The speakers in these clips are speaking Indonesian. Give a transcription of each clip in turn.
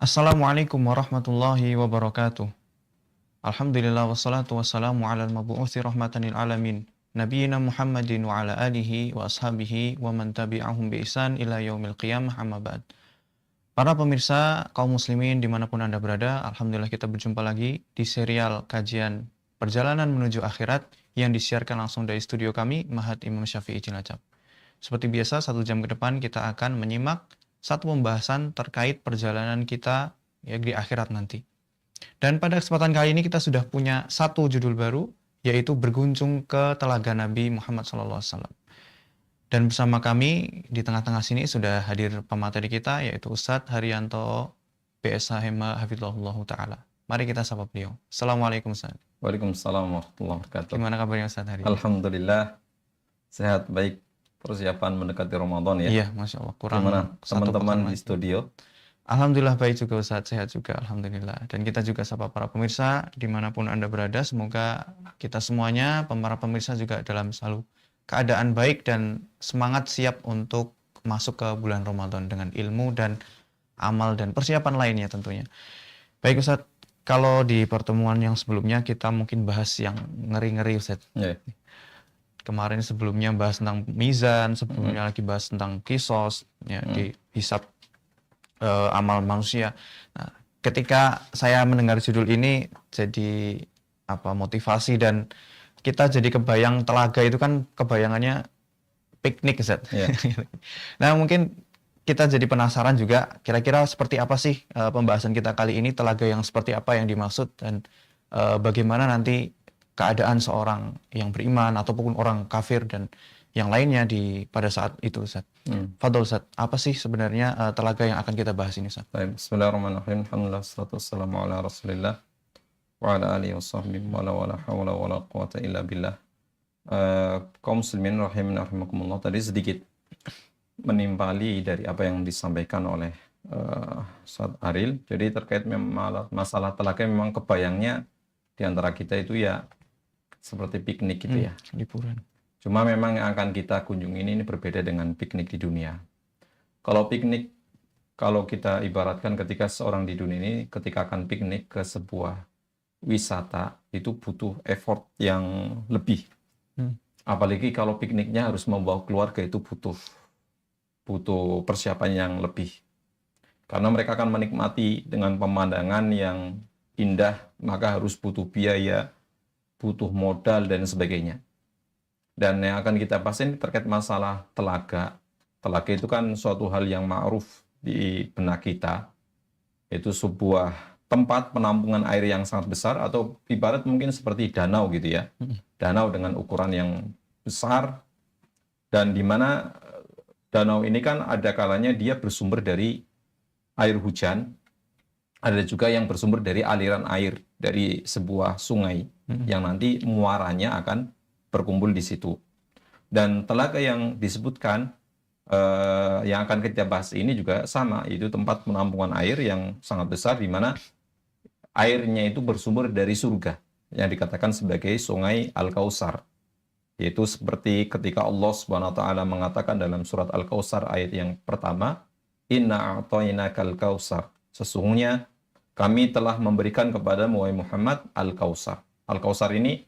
Assalamualaikum warahmatullahi wabarakatuh. Alhamdulillah wassalatu wassalamu ala al-mabu'uthi rahmatan lil alamin. Nabiyyina Muhammadin wa ala alihi wa ashabihi wa man tabi'ahum bi ihsan ila yaumil qiyamah amma ba'd. Para pemirsa kaum muslimin dimanapun Anda berada, Alhamdulillah kita berjumpa lagi di serial kajian Perjalanan Menuju Akhirat yang disiarkan langsung dari studio kami, Mahat Imam Syafi'i Cilacap. Seperti biasa, 1 jam ke depan kita akan menyimak satu pembahasan terkait perjalanan kita ya di akhirat nanti. Dan pada kesempatan kali ini kita sudah punya satu judul baru, yaitu berkunjung ke Telaga Nabi Muhammad SAW. Dan bersama kami di tengah-tengah sini sudah hadir pemateri kita, yaitu Ustadz Haryanto BSH Hema Hafizahullah Ta'ala. Mari kita sapa beliau. Assalamualaikum Ustadz. Waalaikumsalam warahmatullahi wabarakatuh. Gimana kabarnya Ustadz hari ini? Alhamdulillah, sehat baik. Persiapan mendekati Ramadan ya. Iya, Masya Allah. Kurang Gimana satu teman-teman pekan di lagi. studio? Alhamdulillah baik juga Ustadz, sehat juga Alhamdulillah. Dan kita juga sapa para pemirsa dimanapun Anda berada, semoga kita semuanya, para pemirsa juga dalam selalu keadaan baik dan semangat siap untuk masuk ke bulan Ramadan dengan ilmu dan amal dan persiapan lainnya tentunya. Baik Ustadz, kalau di pertemuan yang sebelumnya kita mungkin bahas yang ngeri-ngeri Ustadz. Ya. Kemarin sebelumnya bahas tentang mizan, sebelumnya lagi bahas tentang kisos, ya, di hisab amal manusia. Nah, ketika saya mendengar judul ini jadi motivasi dan kita jadi kebayang telaga itu kan kebayangannya piknik, Zat. Ya. Nah, mungkin kita jadi penasaran juga kira-kira seperti apa sih pembahasan kita kali ini, telaga yang seperti apa yang dimaksud dan bagaimana nanti keadaan seorang yang beriman ataupun orang kafir dan yang lainnya pada saat itu, Ustaz. Fadol, Ustaz. Apa sih sebenarnya telaga yang akan kita bahas ini, Ustaz? Baik, bismillahirrahmanirrahim. Alhamdulillah, wassalatu wassalamu ala rasulillah wa ala alihi wa sahbihi wa la hawla wa la quwata illa billah. Kaum muslimin rahimin rahimakumullah, tadi sedikit menimpali dari apa yang disampaikan oleh Ustaz Aril. Jadi terkait masalah telaga memang kebayangnya di antara kita itu ya seperti piknik gitu ya. Liburan. Cuma memang yang akan kita kunjungi ini berbeda dengan piknik di dunia. Kalau piknik, kalau kita ibaratkan ketika seorang di dunia ini ketika akan piknik ke sebuah wisata, itu butuh effort yang lebih. Apalagi kalau pikniknya harus membawa keluarga, itu butuh persiapan yang lebih. Karena mereka akan menikmati dengan pemandangan yang indah, maka harus butuh biaya, butuh modal, dan sebagainya. Dan yang akan kita bahas ini terkait masalah telaga. Telaga itu kan suatu hal yang ma'ruf di benak kita. Itu sebuah tempat penampungan air yang sangat besar, atau ibarat mungkin seperti danau gitu ya. Danau dengan ukuran yang besar, dan di mana danau ini kan ada kalanya dia bersumber dari air hujan, ada juga yang bersumber dari aliran air dari sebuah sungai yang nanti muaranya akan berkumpul di situ. Dan telaga yang disebutkan yang akan kita bahas ini juga sama, itu tempat penampungan air yang sangat besar di mana airnya itu bersumber dari surga yang dikatakan sebagai sungai Al-Kautsar. Yaitu seperti ketika Allah Subhanahu wa taala mengatakan dalam surat Al-Kautsar ayat yang pertama, "Inna a'tainakal kautsar." Sesungguhnya kami telah memberikan kepada Muhammad Al-Kautsar. Al-Kautsar ini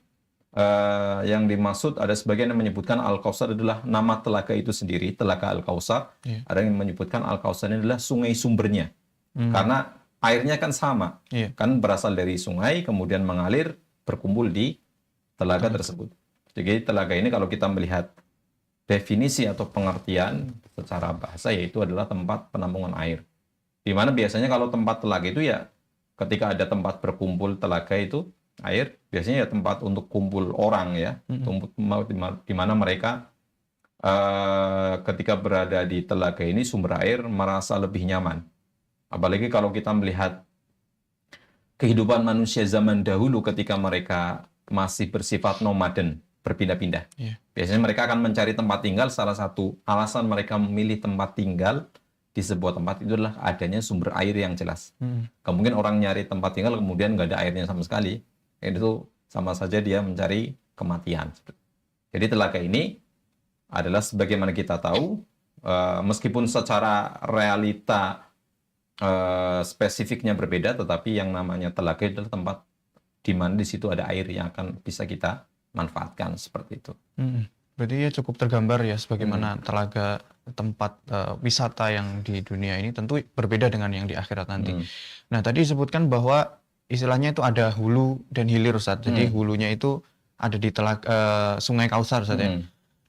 yang dimaksud, ada sebagian yang menyebutkan Al-Kautsar adalah nama telaga itu sendiri, telaga Al-Kautsar. Ada yang menyebutkan Al-Kautsar ini adalah sungai sumbernya. Karena airnya kan sama. Kan berasal dari sungai, kemudian mengalir, berkumpul di telaga tersebut. Jadi telaga ini kalau kita melihat definisi atau pengertian secara bahasa, yaitu adalah tempat penampungan air. Di mana biasanya kalau tempat telaga itu ya ketika ada tempat berkumpul telaga itu air, biasanya ya tempat untuk kumpul orang ya, di mana mereka ketika berada di telaga ini sumber air merasa lebih nyaman. Apalagi kalau kita melihat kehidupan manusia zaman dahulu ketika mereka masih bersifat nomaden, berpindah-pindah. Biasanya mereka akan mencari tempat tinggal. Salah satu alasan mereka memilih tempat tinggal di sebuah tempat itu adalah adanya sumber air yang jelas. Mungkin orang nyari tempat tinggal kemudian nggak ada airnya sama sekali, itu sama saja dia mencari kematian. Jadi telaga ini adalah sebagaimana kita tahu, meskipun secara realita spesifiknya berbeda, tetapi yang namanya telaga adalah tempat di mana di situ ada air yang akan bisa kita manfaatkan seperti itu. Berarti ya cukup tergambar ya sebagaimana telaga tempat wisata yang di dunia ini tentu berbeda dengan yang di akhirat nanti. Nah, tadi disebutkan bahwa istilahnya itu ada hulu dan hilir, Ustaz. Jadi hulunya itu ada di Sungai Kausar, Ustaz, ya.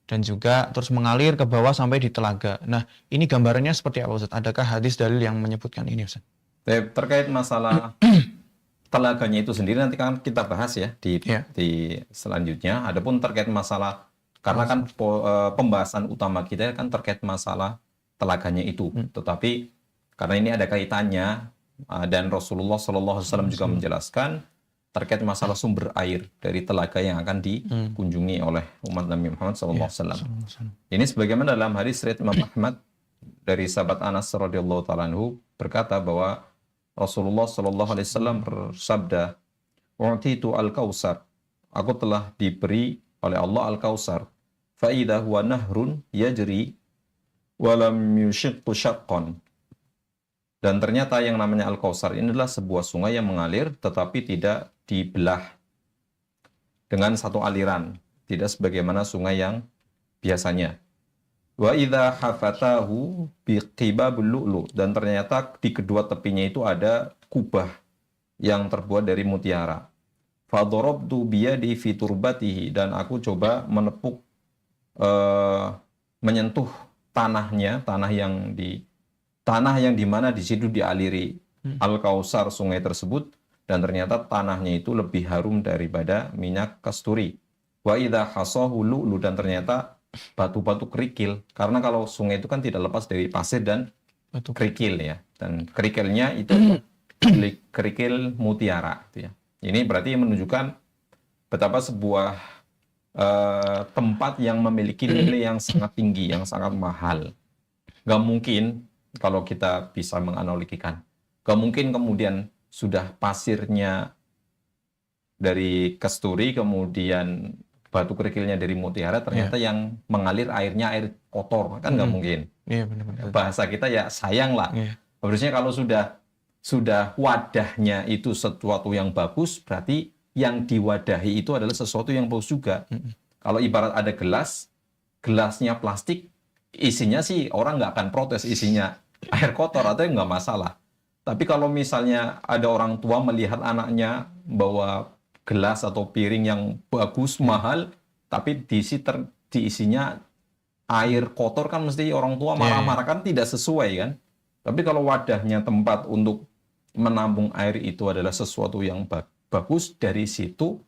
Dan juga terus mengalir ke bawah sampai di telaga. Nah, ini gambarannya seperti apa, Ustaz? Adakah hadis dalil yang menyebutkan ini, Ustaz? Terkait masalah telaganya itu sendiri nanti kan kita bahas ya di selanjutnya. Adapun terkait masalah, karena kan pembahasan utama kita kan terkait masalah telaganya itu. Tetapi karena ini ada kaitannya dan Rasulullah SAW juga menjelaskan terkait masalah sumber air dari telaga yang akan dikunjungi oleh umat Nabi Muhammad SAW. Ini sebagaimana dalam hadis riwayat Imam Ahmad dari sahabat Anas radhiyallahu taala anhu berkata bahwa Rasulullah SAW bersabda, "U'titu al-Kautsar." Aku telah diberi oleh Allah al-Kautsar. Fa idza huwa nahrun yajri wa lam yushiqqu syaqqan. Dan ternyata yang namanya Al-Kautsar ini adalah sebuah sungai yang mengalir tetapi tidak dibelah dengan satu aliran, tidak sebagaimana sungai yang biasanya. Wa idza hafatahu biqibabul lu'lu, dan ternyata di kedua tepinya itu ada kubah yang terbuat dari mutiara. Fa darabtu biyadi fi turbatihi, dan aku coba menepuk menyentuh tanahnya, tanah yang dimana di situ dialiri Al-Kautsar, sungai tersebut, dan ternyata tanahnya itu lebih harum daripada minyak kasturi. Wa idza hasahu lu'lu, dan ternyata batu-batu kerikil, karena kalau sungai itu kan tidak lepas dari pasir dan kerikil ya, dan kerikilnya itu kerikil mutiara gitu ya. Ini berarti menunjukkan betapa sebuah tempat yang memiliki nilai yang sangat tinggi, yang sangat mahal. Gak mungkin kalau kita bisa menganalogikan, gak mungkin kemudian sudah pasirnya dari kasturi, kemudian batu kerikilnya dari mutiara, ternyata yang mengalir airnya air kotor, kan nggak mungkin. Iya, benar-benar. Bahasa kita ya sayang lah. Harusnya kalau sudah wadahnya itu sesuatu yang bagus, berarti yang diwadahi itu adalah sesuatu yang bagus juga. Kalau ibarat ada gelasnya plastik, isinya sih orang nggak akan protes, isinya air kotor atau nggak masalah. Tapi kalau misalnya ada orang tua melihat anaknya bawa gelas atau piring yang bagus, mahal, tapi diisinya air kotor, kan mesti orang tua marah-marah, kan tidak sesuai kan. Tapi kalau wadahnya tempat untuk menampung air itu adalah sesuatu yang bagus, dari situ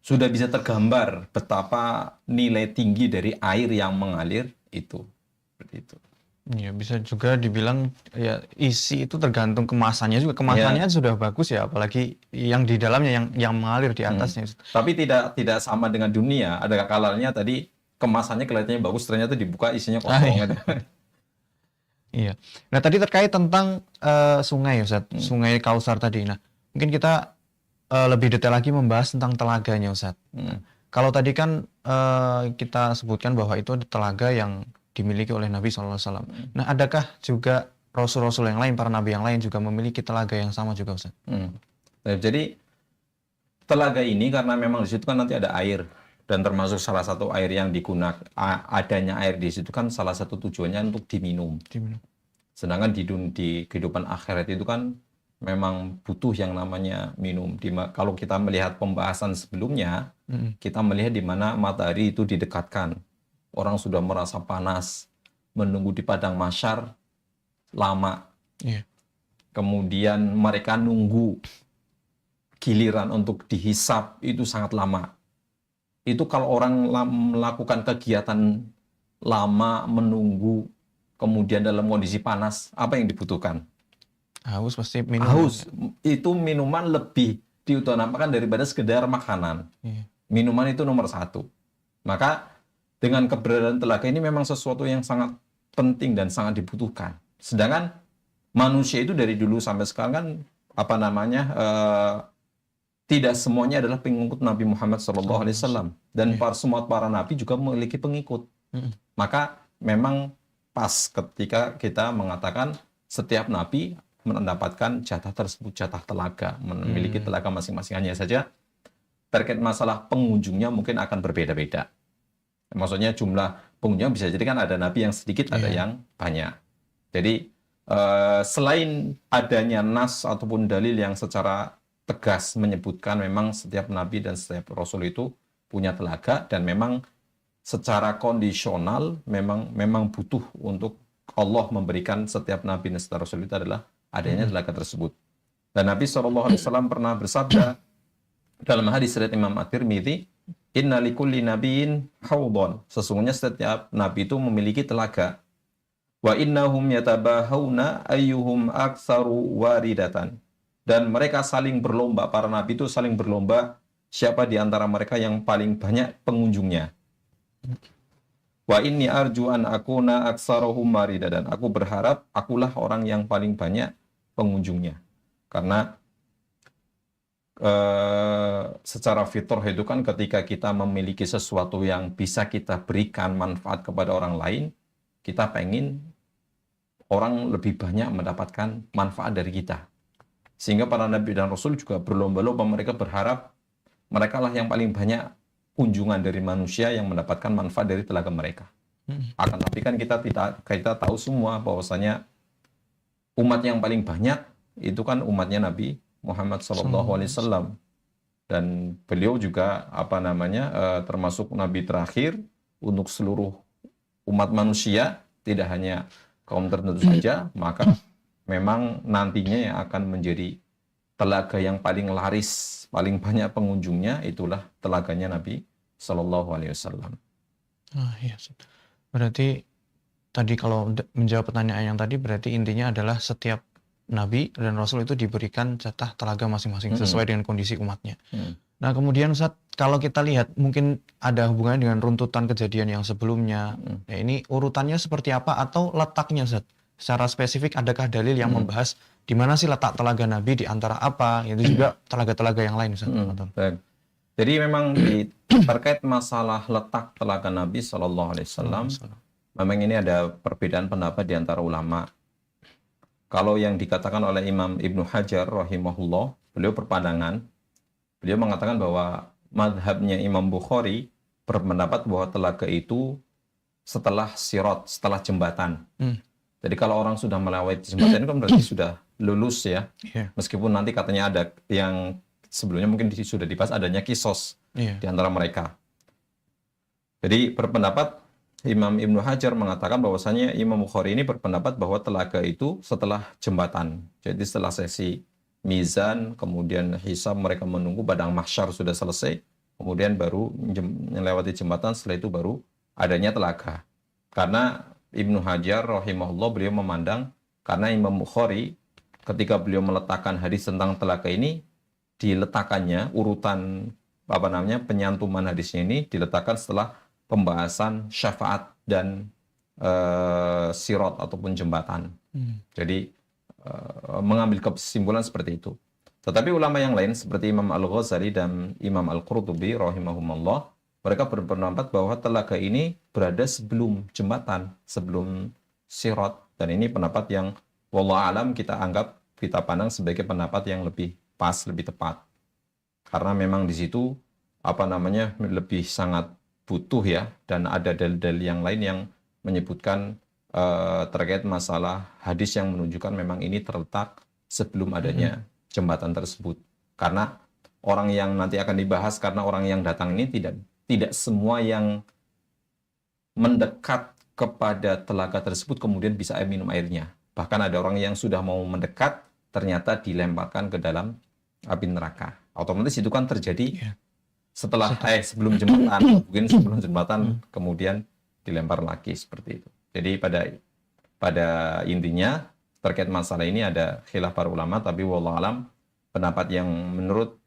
sudah bisa tergambar betapa nilai tinggi dari air yang mengalir itu. Seperti itu. Ya, bisa juga dibilang ya isi itu tergantung kemasannya juga. Kemasannya sudah bagus ya, apalagi yang di dalamnya yang mengalir di atasnya. Tapi tidak sama dengan dunia. Ada kalanya tadi kemasannya kelihatannya bagus, ternyata dibuka isinya kosong. Iya. Nah, tadi terkait tentang sungai, Ustaz. Sungai Kausar tadi. Nah, mungkin kita lebih detail lagi membahas tentang telaganya, Ustaz. Kalau tadi kan kita sebutkan bahwa itu ada telaga yang dimiliki oleh Nabi SAW. Nah, adakah juga Rasul-Rasul yang lain, para Nabi yang lain juga memiliki telaga yang sama juga, Ustaz? Jadi, telaga ini karena memang di situ kan nanti ada air, dan termasuk salah satu air yang digunakan, adanya air di situ kan salah satu tujuannya untuk diminum. Sedangkan di kehidupan akhirat itu kan memang butuh yang namanya minum. Kalau kita melihat pembahasan sebelumnya, kita melihat di mana matahari itu didekatkan. Orang sudah merasa panas, menunggu di padang mahsyar lama. Kemudian mereka nunggu giliran untuk dihisap itu sangat lama. Itu kalau orang melakukan kegiatan lama, menunggu, kemudian dalam kondisi panas, apa yang dibutuhkan? Haus pasti minum. Haus. Itu minuman lebih diutamakan daripada sekedar makanan. Minuman itu nomor satu. Maka dengan keberadaan telaga ini memang sesuatu yang sangat penting dan sangat dibutuhkan. Sedangkan manusia itu dari dulu sampai sekarang kan tidak semuanya adalah pengikut Nabi Muhammad SAW, dan semua para nabi juga memiliki pengikut. Maka memang pas ketika kita mengatakan setiap nabi mendapatkan jatah tersebut, jatah telaga, memiliki telaga masing-masing. Hanya saja terkait masalah pengunjungnya mungkin akan berbeda-beda. Maksudnya jumlah pengunjung bisa jadi kan ada nabi yang sedikit, ada yang banyak. Jadi selain adanya nas ataupun dalil yang secara tegas menyebutkan memang setiap nabi dan setiap rasul itu punya telaga, dan memang secara kondisional memang butuh untuk Allah memberikan setiap nabi dan setiap rasul itu adalah adanya telaga tersebut. Dan Nabi SAW pernah bersabda dalam hadis riwayat Imam At-Tirmidzi, "Inna likulli nabiyyin haudon." Sesungguhnya setiap nabi itu memiliki telaga. Wa innahum yatabahawna ayyuhum aktsaru waridatan. Dan mereka saling berlomba, para nabi itu saling berlomba siapa di antara mereka yang paling banyak pengunjungnya. Wa inni arju an akuna aktsarahum warida, dan aku berharap akulah orang yang paling banyak pengunjungnya. Karena secara fitrah itu kan ketika kita memiliki sesuatu yang bisa kita berikan manfaat kepada orang lain, kita pengen orang lebih banyak mendapatkan manfaat dari kita. Sehingga para nabi dan rasul juga berlomba-lomba, mereka berharap mereka lah yang paling banyak kunjungan dari manusia yang mendapatkan manfaat dari telaga mereka. Akan tapi kan kita tahu semua bahwasanya umat yang paling banyak itu kan umatnya Nabi Muhammad SAW, dan beliau juga termasuk nabi terakhir untuk seluruh umat manusia, tidak hanya kaum tertentu saja. Maka memang nantinya yang akan menjadi telaga yang paling laris, paling banyak pengunjungnya itulah telaganya Nabi SAW. Iya. Berarti tadi kalau menjawab pertanyaan yang tadi, berarti intinya adalah setiap nabi dan rasul itu diberikan jatah telaga masing-masing sesuai dengan kondisi umatnya. Nah kemudian Ustaz, kalau kita lihat mungkin ada hubungannya dengan runtutan kejadian yang sebelumnya. Ya, ini urutannya seperti apa atau letaknya Ustaz? Secara spesifik adakah dalil yang membahas di mana sih letak telaga nabi di antara apa? Itu juga telaga-telaga yang lain Ustaz. Baik. Jadi memang terkait masalah letak telaga Nabi SAW, memang ini ada perbedaan pendapat di antara ulama. Kalau yang dikatakan oleh Imam Ibnu Hajar rahimahullah, beliau berpandangan, beliau mengatakan bahwa madhabnya Imam Bukhari berpendapat bahwa telaga itu setelah sirat, setelah jembatan. Jadi kalau orang sudah melewati jembatan itu kan berarti sudah lulus ya. Meskipun nanti katanya ada yang sebelumnya mungkin sudah dibahas adanya kisos di antara mereka. Jadi berpendapat Imam Ibnu Hajar mengatakan bahwasanya Imam Bukhari ini berpendapat bahwa telaga itu setelah jembatan. Jadi setelah sesi mizan, kemudian hisab, mereka menunggu padang mahsyar sudah selesai, kemudian baru melewati jembatan, setelah itu baru adanya telaga. Karena Ibnu Hajar rahimahullah beliau memandang, karena Imam Bukhari ketika beliau meletakkan hadis tentang telaga ini, diletakkannya urutan penyantuman hadisnya ini diletakkan setelah pembahasan syafaat dan sirat ataupun jembatan. Jadi mengambil kesimpulan seperti itu. Tetapi ulama yang lain seperti Imam Al-Ghazali dan Imam Al-Qurtubi rahimahumullah, mereka berpendapat bahwa telaga ini berada sebelum jembatan, sebelum sirat, dan ini pendapat yang wallahu alam kita pandang sebagai pendapat yang lebih pas, lebih tepat. Karena memang di situ lebih sangat butuh ya, dan ada dalil-dalil yang lain yang menyebutkan terkait masalah hadis yang menunjukkan memang ini terletak sebelum adanya jembatan tersebut. Karena orang yang nanti akan dibahas, karena orang yang datang ini tidak semua yang mendekat kepada telaga tersebut kemudian bisa minum airnya. Bahkan ada orang yang sudah mau mendekat ternyata dilemparkan ke dalam api neraka. Otomatis itu kan terjadi sebelum jembatan, mungkin sebelum jembatan kemudian dilempar lagi seperti itu. Jadi pada intinya terkait masalah ini ada khilaf para ulama, tapi wallahu alam pendapat yang menurut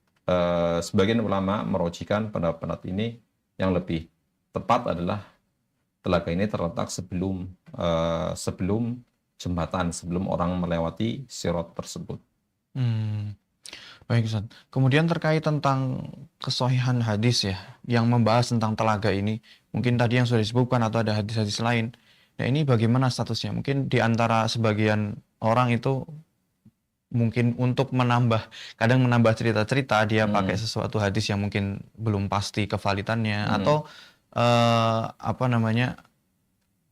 sebagian ulama merojikan pendapat ini yang lebih tepat adalah telaga ini terletak sebelum jembatan, sebelum orang melewati sirat tersebut. Baik Ustaz. Kemudian terkait tentang kesohihan hadis ya, yang membahas tentang telaga ini, mungkin tadi yang sudah disebutkan atau ada hadis-hadis lain. Nah ini bagaimana statusnya? Mungkin di antara sebagian orang itu mungkin untuk kadang menambah cerita-cerita, dia pakai sesuatu hadis yang mungkin belum pasti kevalidannya, atau apa namanya,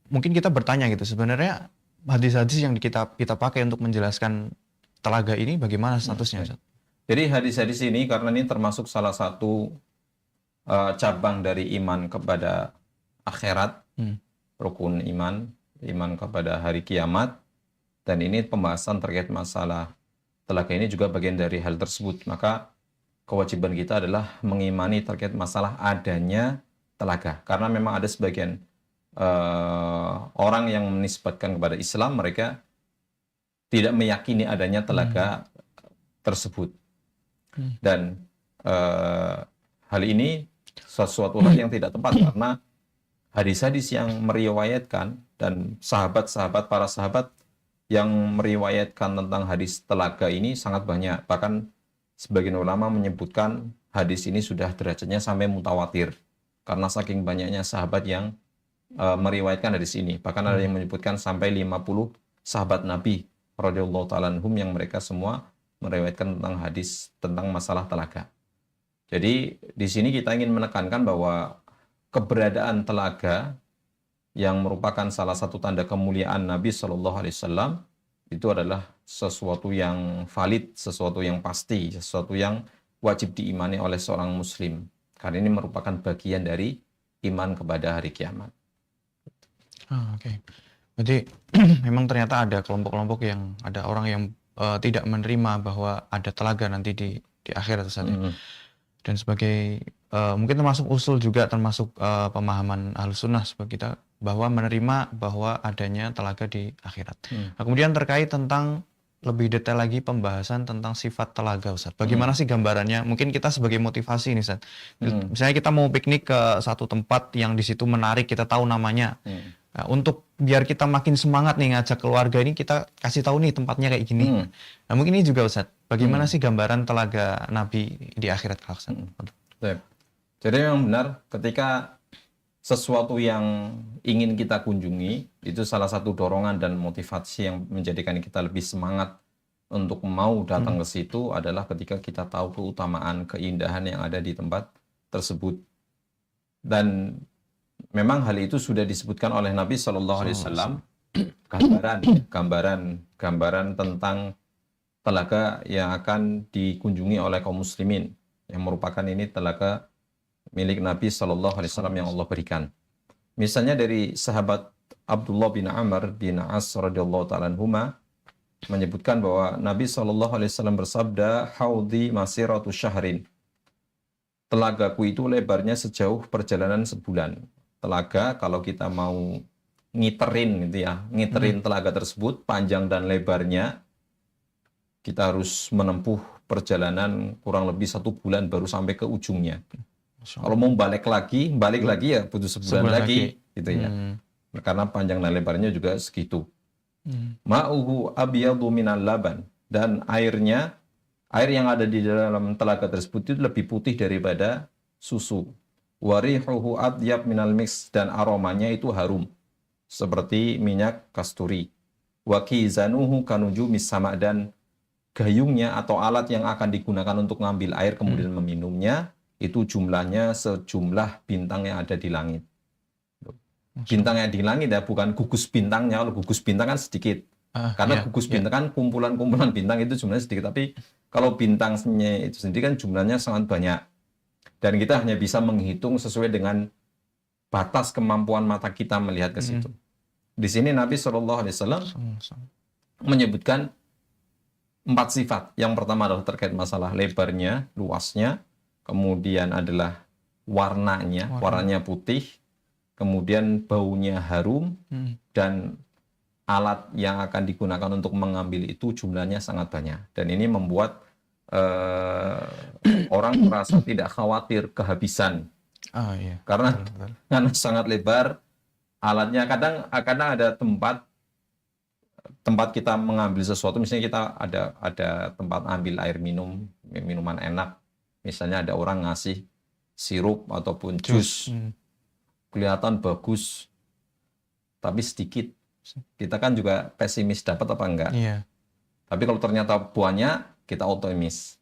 mungkin kita bertanya gitu, sebenarnya hadis-hadis yang kita pakai untuk menjelaskan telaga ini bagaimana statusnya, Ustaz? Jadi hadis-hadis ini karena ini termasuk salah satu cabang dari iman kepada akhirat, rukun iman, iman kepada hari kiamat, dan ini pembahasan terkait masalah telaga ini juga bagian dari hal tersebut. Maka kewajiban kita adalah mengimani terkait masalah adanya telaga. Karena memang ada sebagian orang yang menisbatkan kepada Islam, mereka tidak meyakini adanya telaga tersebut. Dan hal ini sesuatu hal yang tidak tepat, karena hadis-hadis yang meriwayatkan dan para sahabat yang meriwayatkan tentang hadis telaga ini sangat banyak. Bahkan sebagian ulama menyebutkan hadis ini sudah derajatnya sampai mutawatir, karena saking banyaknya sahabat yang meriwayatkan hadis ini. Bahkan ada yang menyebutkan sampai 50 sahabat Nabi radhiyallahu ta'ala anhum yang mereka semua meriwayatkan tentang hadis tentang masalah telaga. Jadi di sini kita ingin menekankan bahwa keberadaan telaga yang merupakan salah satu tanda kemuliaan Nabi Shallallahu Alaihi Wasallam itu adalah sesuatu yang valid, sesuatu yang pasti, sesuatu yang wajib diimani oleh seorang Muslim. Karena ini merupakan bagian dari iman kepada hari kiamat. Oke. Berarti memang ternyata ada kelompok-kelompok yang ada orang yang tidak menerima bahwa ada telaga nanti di akhirat, Ustaz. Dan sebagai mungkin termasuk usul juga, termasuk pemahaman Ahlussunnah sebagai kita, bahwa menerima bahwa adanya telaga di akhirat. Nah, kemudian terkait tentang lebih detail lagi pembahasan tentang sifat telaga, Ustaz. Bagaimana sih gambarannya? Mungkin kita sebagai motivasi nih, Ustaz. Misalnya kita mau piknik ke satu tempat yang di situ menarik, kita tahu namanya. Nah, untuk biar kita makin semangat nih ngajak keluarga ini, kita kasih tahu nih tempatnya kayak gini. Nah, mungkin ini juga, Ustaz. Bagaimana sih gambaran telaga Nabi di akhirat, Ustaz? Jadi memang benar, ketika sesuatu yang ingin kita kunjungi, itu salah satu dorongan dan motivasi yang menjadikan kita lebih semangat untuk mau datang ke situ adalah ketika kita tahu keutamaan, keindahan yang ada di tempat tersebut. Dan memang hal itu sudah disebutkan oleh Nabi Shallallahu Alaihi Wasallam, gambaran tentang telaga yang akan dikunjungi oleh kaum muslimin, yang merupakan ini telaga milik Nabi Shallallahu Alaihi Wasallam yang Allah berikan. Misalnya dari sahabat Abdullah bin Amr bin As radhiyallahu ta'ala anhuma menyebutkan bahwa Nabi Shallallahu Alaihi Wasallam bersabda, "Haudi masiratu syahrin." Telagaku itu lebarnya sejauh perjalanan sebulan. Telaga, kalau kita mau ngiterin gitu ya, ngiterin telaga tersebut, panjang dan lebarnya, kita harus menempuh perjalanan kurang lebih 1 bulan baru sampai ke ujungnya. Kalau mau balik lagi ya butuh sebulan lagi gitu ya. Karena panjang dan lebarnya juga segitu. Ma'uhu abyadu minal laban, dan air yang ada di dalam telaga tersebut itu lebih putih daripada susu. Warihuhu adyab minal mix, dan aromanya itu harum seperti minyak kasturi. Wa kizanuhu kanujumis sama, dan gayungnya atau alat yang akan digunakan untuk ngambil air kemudian meminumnya itu jumlahnya sejumlah bintang yang ada di langit. Bintang yang di langit ya, bukan gugus bintangnya. Kalau gugus bintang kan sedikit. Karena gugus bintang kan kumpulan-kumpulan bintang itu jumlahnya sedikit. Tapi kalau bintangnya itu sendiri kan jumlahnya sangat banyak. Dan kita hanya bisa menghitung sesuai dengan batas kemampuan mata kita melihat ke situ. Di sini Nabi SAW menyebutkan 4 sifat. Yang pertama adalah terkait masalah lebarnya, luasnya. Kemudian adalah warnanya putih. Kemudian baunya harum. Dan alat yang akan digunakan untuk mengambil itu jumlahnya sangat banyak. Dan ini membuat orang merasa tidak khawatir kehabisan. Karena sangat lebar alatnya. Kadang ada tempat kita mengambil sesuatu, misalnya kita ada tempat ambil air minuman enak, misalnya ada orang ngasih sirup ataupun jus, kelihatan bagus tapi sedikit, kita kan juga pesimis dapat apa enggak. Iya. Tapi kalau ternyata buahnya, kita optimis.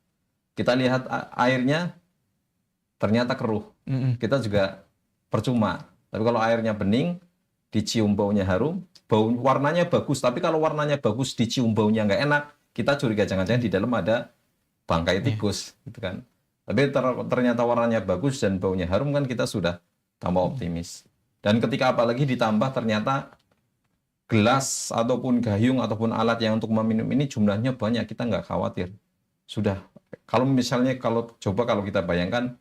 Kita lihat airnya, ternyata keruh. Kita juga percuma. Tapi kalau airnya bening, dicium baunya harum, warnanya bagus. Tapi kalau warnanya bagus, dicium baunya nggak enak, kita curiga jangan-jangan di dalam ada bangkai tikus, gitu kan. Tapi ternyata warnanya bagus dan baunya harum, kan kita sudah tambah optimis. Dan ketika apalagi ditambah ternyata gelas ataupun gayung ataupun alat yang untuk meminum ini jumlahnya banyak, kita nggak khawatir. Sudah, kalau misalnya kalau kita bayangkan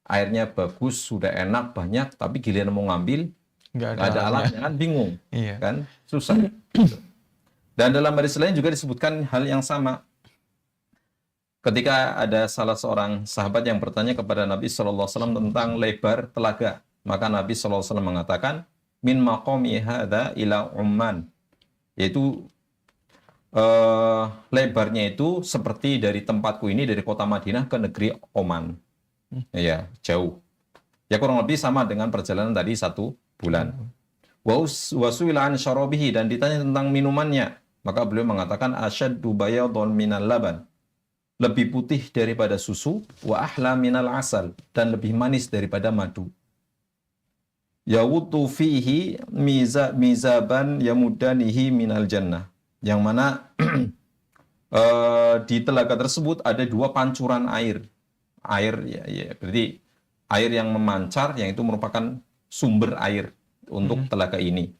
airnya bagus, sudah enak, banyak, tapi giliran mau ngambil nggak ada alatnya, kan bingung, kan susah. Dan dalam hadis lain juga disebutkan hal yang sama. Ketika ada salah seorang sahabat yang bertanya kepada Nabi SAW tentang lebar telaga, maka Nabi SAW mengatakan, min maqami hadza ila Umman, yaitu lebarnya itu seperti dari tempatku ini, dari kota Madinah ke negeri Oman. Ya, jauh. Ya kurang lebih sama dengan perjalanan tadi 1 bulan. Wasuila an syarabihi, dan ditanya tentang minumannya, maka beliau mengatakan asyaddu bayadun minal laban, lebih putih daripada susu, wa ahla minal asal, dan lebih manis daripada madu. Yawutu fihi mizaban yamudanihi minal jannah, yang mana di telaga tersebut ada 2 pancuran air. Berarti air yang memancar, yang itu merupakan sumber air untuk telaga ini.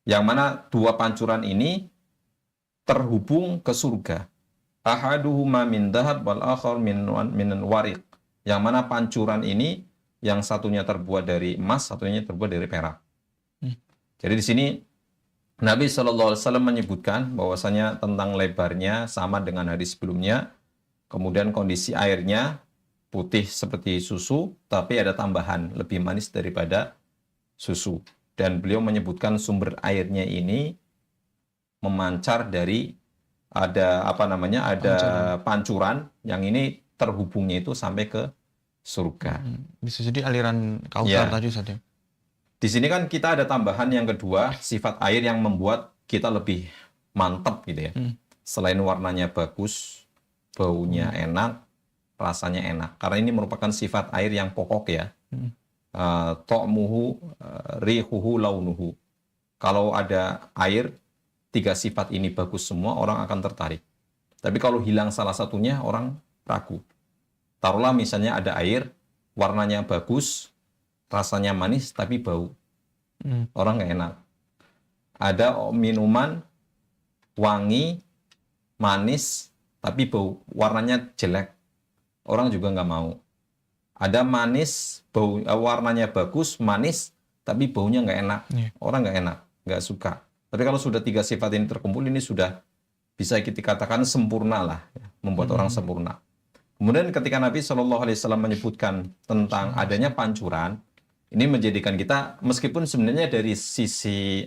Yang mana 2 pancuran ini terhubung ke surga. Ahaduhuma min dhahab wal akhar min wariq. Yang mana pancuran ini yang satunya terbuat dari emas, satunya terbuat dari perak. Jadi di sini Nabi SAW menyebutkan bahwasanya tentang lebarnya sama dengan hadis sebelumnya. Kemudian kondisi airnya putih seperti susu, tapi ada tambahan lebih manis daripada susu. Dan beliau menyebutkan sumber airnya ini memancar dari ada pancuran yang ini terhubungnya itu sampai ke surga. Bisa jadi aliran Kautsar tadi saja. Di sini kan kita ada tambahan yang kedua, sifat air yang membuat kita lebih mantap gitu ya. Selain warnanya bagus, baunya enak, rasanya enak. Karena ini merupakan sifat air yang pokok ya. Ta'muhu, rihuhu, launuhu. Kalau ada air 3 sifat ini bagus semua, orang akan tertarik. Tapi kalau hilang salah satunya, orang ragu. Taruhlah misalnya ada air, warnanya bagus, rasanya manis, tapi bau. Orang nggak enak. Ada minuman, wangi, manis, tapi bau, warnanya jelek. Orang juga nggak mau. Ada manis, bau, warnanya bagus, manis, tapi baunya nggak enak. Orang nggak enak, nggak suka. Tapi kalau sudah 3 sifat ini terkumpul, ini sudah bisa kita katakan sempurna lah, membuat orang sempurna. Kemudian ketika Nabi SAW menyebutkan tentang adanya pancuran, ini menjadikan kita, meskipun sebenarnya dari sisi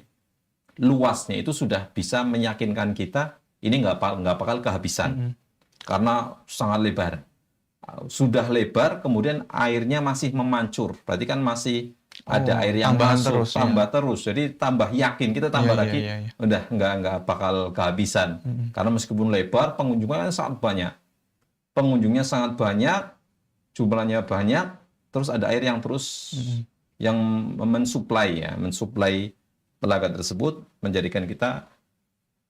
luasnya itu sudah bisa meyakinkan kita, ini nggak bakal kehabisan, karena sangat lebar. Sudah lebar, kemudian airnya masih memancur, berarti kan masih ada air yang masuk, tambah terus. Jadi tambah yakin, kita tambah lagi, udah nggak bakal kehabisan. Karena meskipun lebar, pengunjungnya sangat banyak. Pengunjungnya sangat banyak, jumlahnya banyak, terus ada air yang terus yang mensuplai telaga tersebut, menjadikan kita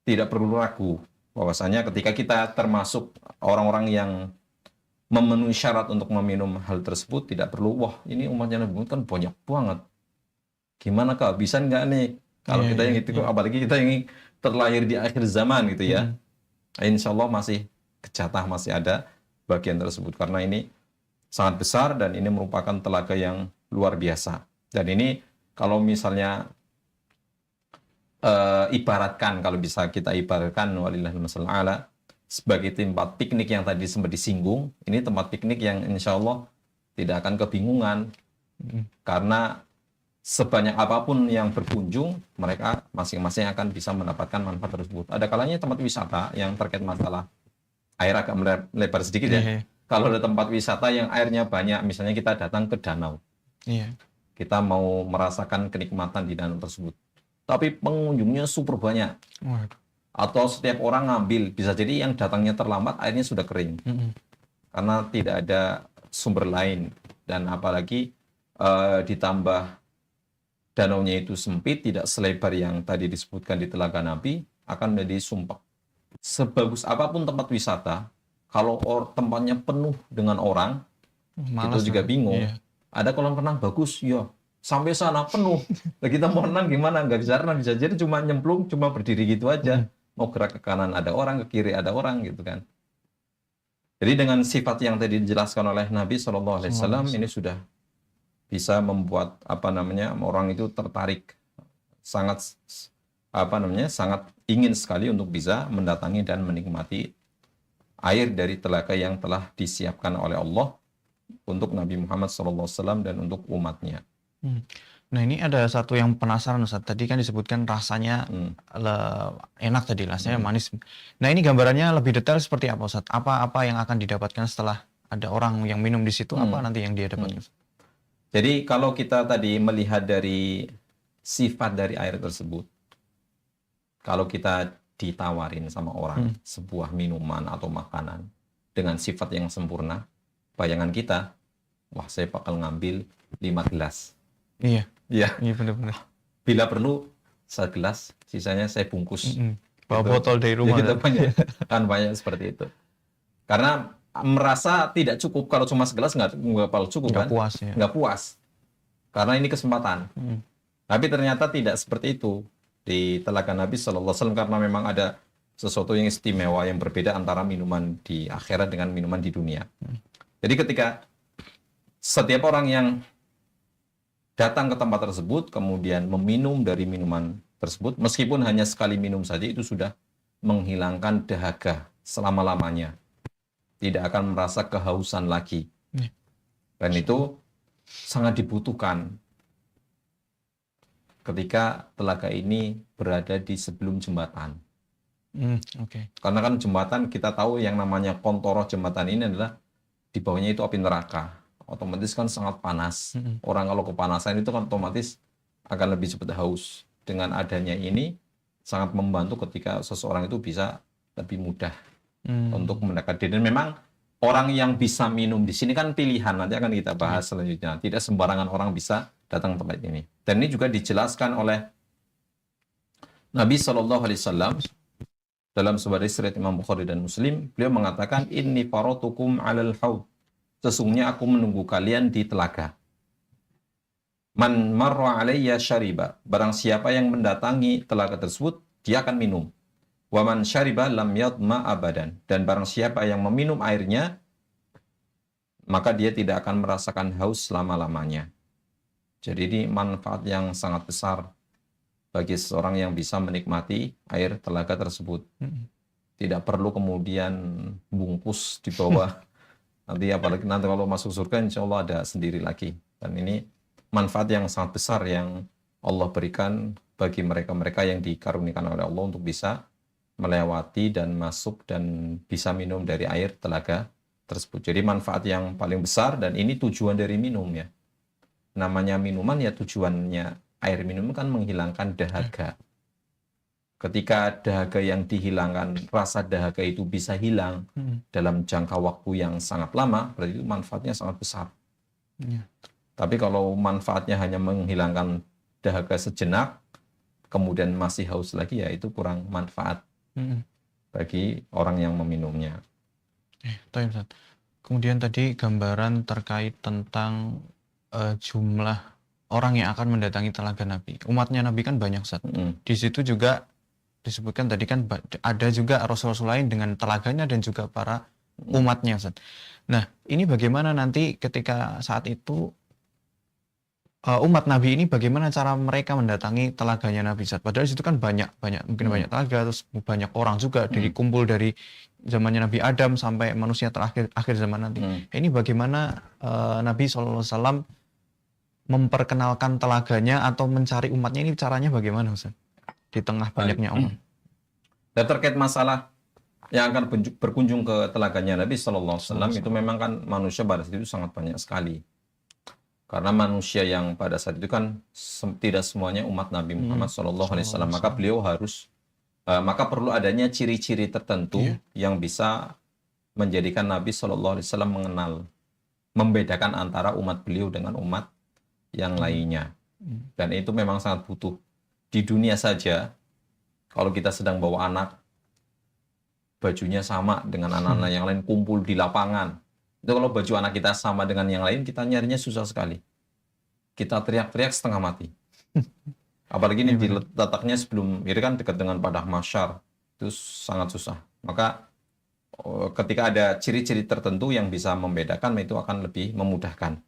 tidak perlu ragu bahwasanya ketika kita termasuk orang-orang yang memenuhi syarat untuk meminum hal tersebut, tidak perlu, wah ini umatnya Nabi Muhammad kan banyak banget, gimana kehabisan nggak nih? Kalau kita yang itu, apalagi kita yang terlahir di akhir zaman gitu ya, insya Allah masih kejatah, masih ada bagian tersebut, karena ini sangat besar dan ini merupakan telaga yang luar biasa. Dan ini kalau misalnya ibaratkan, kalau bisa kita ibaratkan, walillahil masalul a'la, sebagai tempat piknik yang tadi sempat disinggung, ini tempat piknik yang insya Allah tidak akan kebingungan, karena sebanyak apapun yang berkunjung, mereka masing-masing akan bisa mendapatkan manfaat tersebut. Ada kalanya tempat wisata yang terkait masalah air agak melebar sedikit ya. Kalau ada tempat wisata yang airnya banyak, misalnya kita datang ke danau, kita mau merasakan kenikmatan di danau tersebut. tapi pengunjungnya super banyak. Waduh. Atau setiap orang ngambil, bisa jadi yang datangnya terlambat airnya sudah kering Mm-mm. karena tidak ada sumber lain, dan apalagi ditambah danaunya itu sempit, tidak selebar yang tadi disebutkan di Telaga Nabi, akan menjadi sumpek. Sebagus apapun tempat wisata, kalau tempatnya penuh dengan orang, Malas itu juga kan? bingung. Iya. Ada kolam renang bagus, ya sampai sana penuh. Nah, kita mau renang gimana? Nggak bisa renang, bisa jadi cuma nyemplung, cuma berdiri gitu aja. Mm. Mau gerak ke kanan ada orang, ke kiri ada orang gitu kan. Jadi dengan sifat yang tadi dijelaskan oleh Nabi SAW, ini sudah bisa membuat orang itu tertarik, sangat sangat ingin sekali untuk bisa mendatangi dan menikmati air dari telaga yang telah disiapkan oleh Allah untuk Nabi Muhammad SAW dan untuk umatnya. Nah, ini ada satu yang penasaran, Ustaz. Tadi kan disebutkan rasanya enak tadi, rasanya manis. Nah, ini gambarannya lebih detail seperti apa, Ustaz? Apa yang akan didapatkan setelah ada orang yang minum di situ? Apa nanti yang dia dapatkan? Jadi kalau kita tadi melihat dari sifat dari air tersebut, kalau kita ditawarin sama orang sebuah minuman atau makanan dengan sifat yang sempurna, bayangan kita, wah saya bakal ngambil 5 gelas. Iya. Iya. Iya, benar-benar. Bila perlu, segelas, sisanya saya bungkus. Bawa Gitu. botol dari rumah. Ya, kita banyak seperti itu. Karena merasa tidak cukup, kalau cuma segelas nggak cukup Nggak kan? puas ya. Nggak puas. Karena ini kesempatan. Tapi ternyata tidak seperti itu di Telaga Nabi SAW, karena memang ada sesuatu yang istimewa yang berbeda antara minuman di akhirat dengan minuman di dunia. Jadi ketika setiap orang yang datang ke tempat tersebut, kemudian meminum dari minuman tersebut, meskipun hanya sekali minum saja, itu sudah menghilangkan dahaga selama-lamanya. Tidak akan merasa kehausan lagi. Dan itu sangat dibutuhkan ketika telaga ini berada di sebelum jembatan. Karena kan jembatan, kita tahu yang namanya kontoroh jembatan ini adalah di bawahnya itu api neraka. Otomatis kan sangat panas. Orang kalau kepanasan itu kan otomatis akan lebih cepat haus. Dengan adanya ini sangat membantu ketika seseorang itu bisa lebih mudah untuk mendekat diri. Dan memang orang yang bisa minum di sini kan pilihan, nanti akan kita bahas selanjutnya. Tidak sembarangan orang bisa datang ke tempat ini. Dan ini juga dijelaskan oleh Nabi SAW dalam sebuah riwayat Imam Bukhari dan Muslim. Beliau mengatakan, inni faratukum alal haud. Sesungguhnya aku menunggu kalian di telaga. Man marra alayya syariba. Barang siapa yang mendatangi telaga tersebut, dia akan minum. Wa man syariba lam yadma abadan. Dan barang siapa yang meminum airnya, maka dia tidak akan merasakan haus selama-lamanya. Jadi ini manfaat yang sangat besar bagi seseorang yang bisa menikmati air telaga tersebut. Tidak perlu kemudian bungkus di bawah. Nanti apalagi nanti kalau masuk surga, insya Allah ada sendiri lagi. Dan ini manfaat yang sangat besar yang Allah berikan bagi mereka-mereka yang dikaruniakan oleh Allah untuk bisa melewati dan masuk dan bisa minum dari air telaga tersebut. Jadi manfaat yang paling besar, dan ini tujuan dari minum ya. Namanya minuman ya, tujuannya air minum kan menghilangkan dahaga. Ketika dahaga yang dihilangkan, rasa dahaga itu bisa hilang dalam jangka waktu yang sangat lama, berarti itu manfaatnya sangat besar. Tapi kalau manfaatnya hanya menghilangkan dahaga sejenak, kemudian masih haus lagi, ya itu kurang manfaat bagi orang yang meminumnya. Kemudian tadi gambaran terkait tentang jumlah orang yang akan mendatangi telaga Nabi. Umatnya Nabi kan banyak, Ustaz. Di situ juga disebutkan tadi kan ada juga rasul-rasul lain dengan telaganya dan juga para umatnya, Ustaz. Nah, ini bagaimana nanti ketika saat itu umat Nabi ini bagaimana cara mereka mendatangi telaganya Nabi, Ustaz? Padahal di situ kan mungkin banyak telaga, terus banyak orang juga kumpul dari zamannya Nabi Adam sampai manusia terakhir akhir zaman nanti. Ini bagaimana Nabi SAW memperkenalkan telaganya atau mencari umatnya, ini caranya bagaimana, Ustaz? Di tengah banyaknya orang. Dan terkait masalah yang akan berkunjung ke telaganya Nabi SAW, itu memang kan manusia pada saat itu sangat banyak sekali. Karena manusia yang pada saat itu kan tidak semuanya umat Nabi Muhammad SAW. Maka beliau harus, maka perlu adanya ciri-ciri tertentu yang bisa menjadikan Nabi SAW mengenal, membedakan antara umat beliau dengan umat yang lainnya. Dan itu memang sangat butuh. Di dunia saja, kalau kita sedang bawa anak, bajunya sama dengan anak-anak yang lain, kumpul di lapangan. Itu kalau baju anak kita sama dengan yang lain, kita nyarinya susah sekali. Kita teriak-teriak setengah mati. Apalagi ini diletaknya sebelum, ini kan dekat dengan Padang Mahsyar. Itu sangat susah. Maka ketika ada ciri-ciri tertentu yang bisa membedakan, itu akan lebih memudahkan.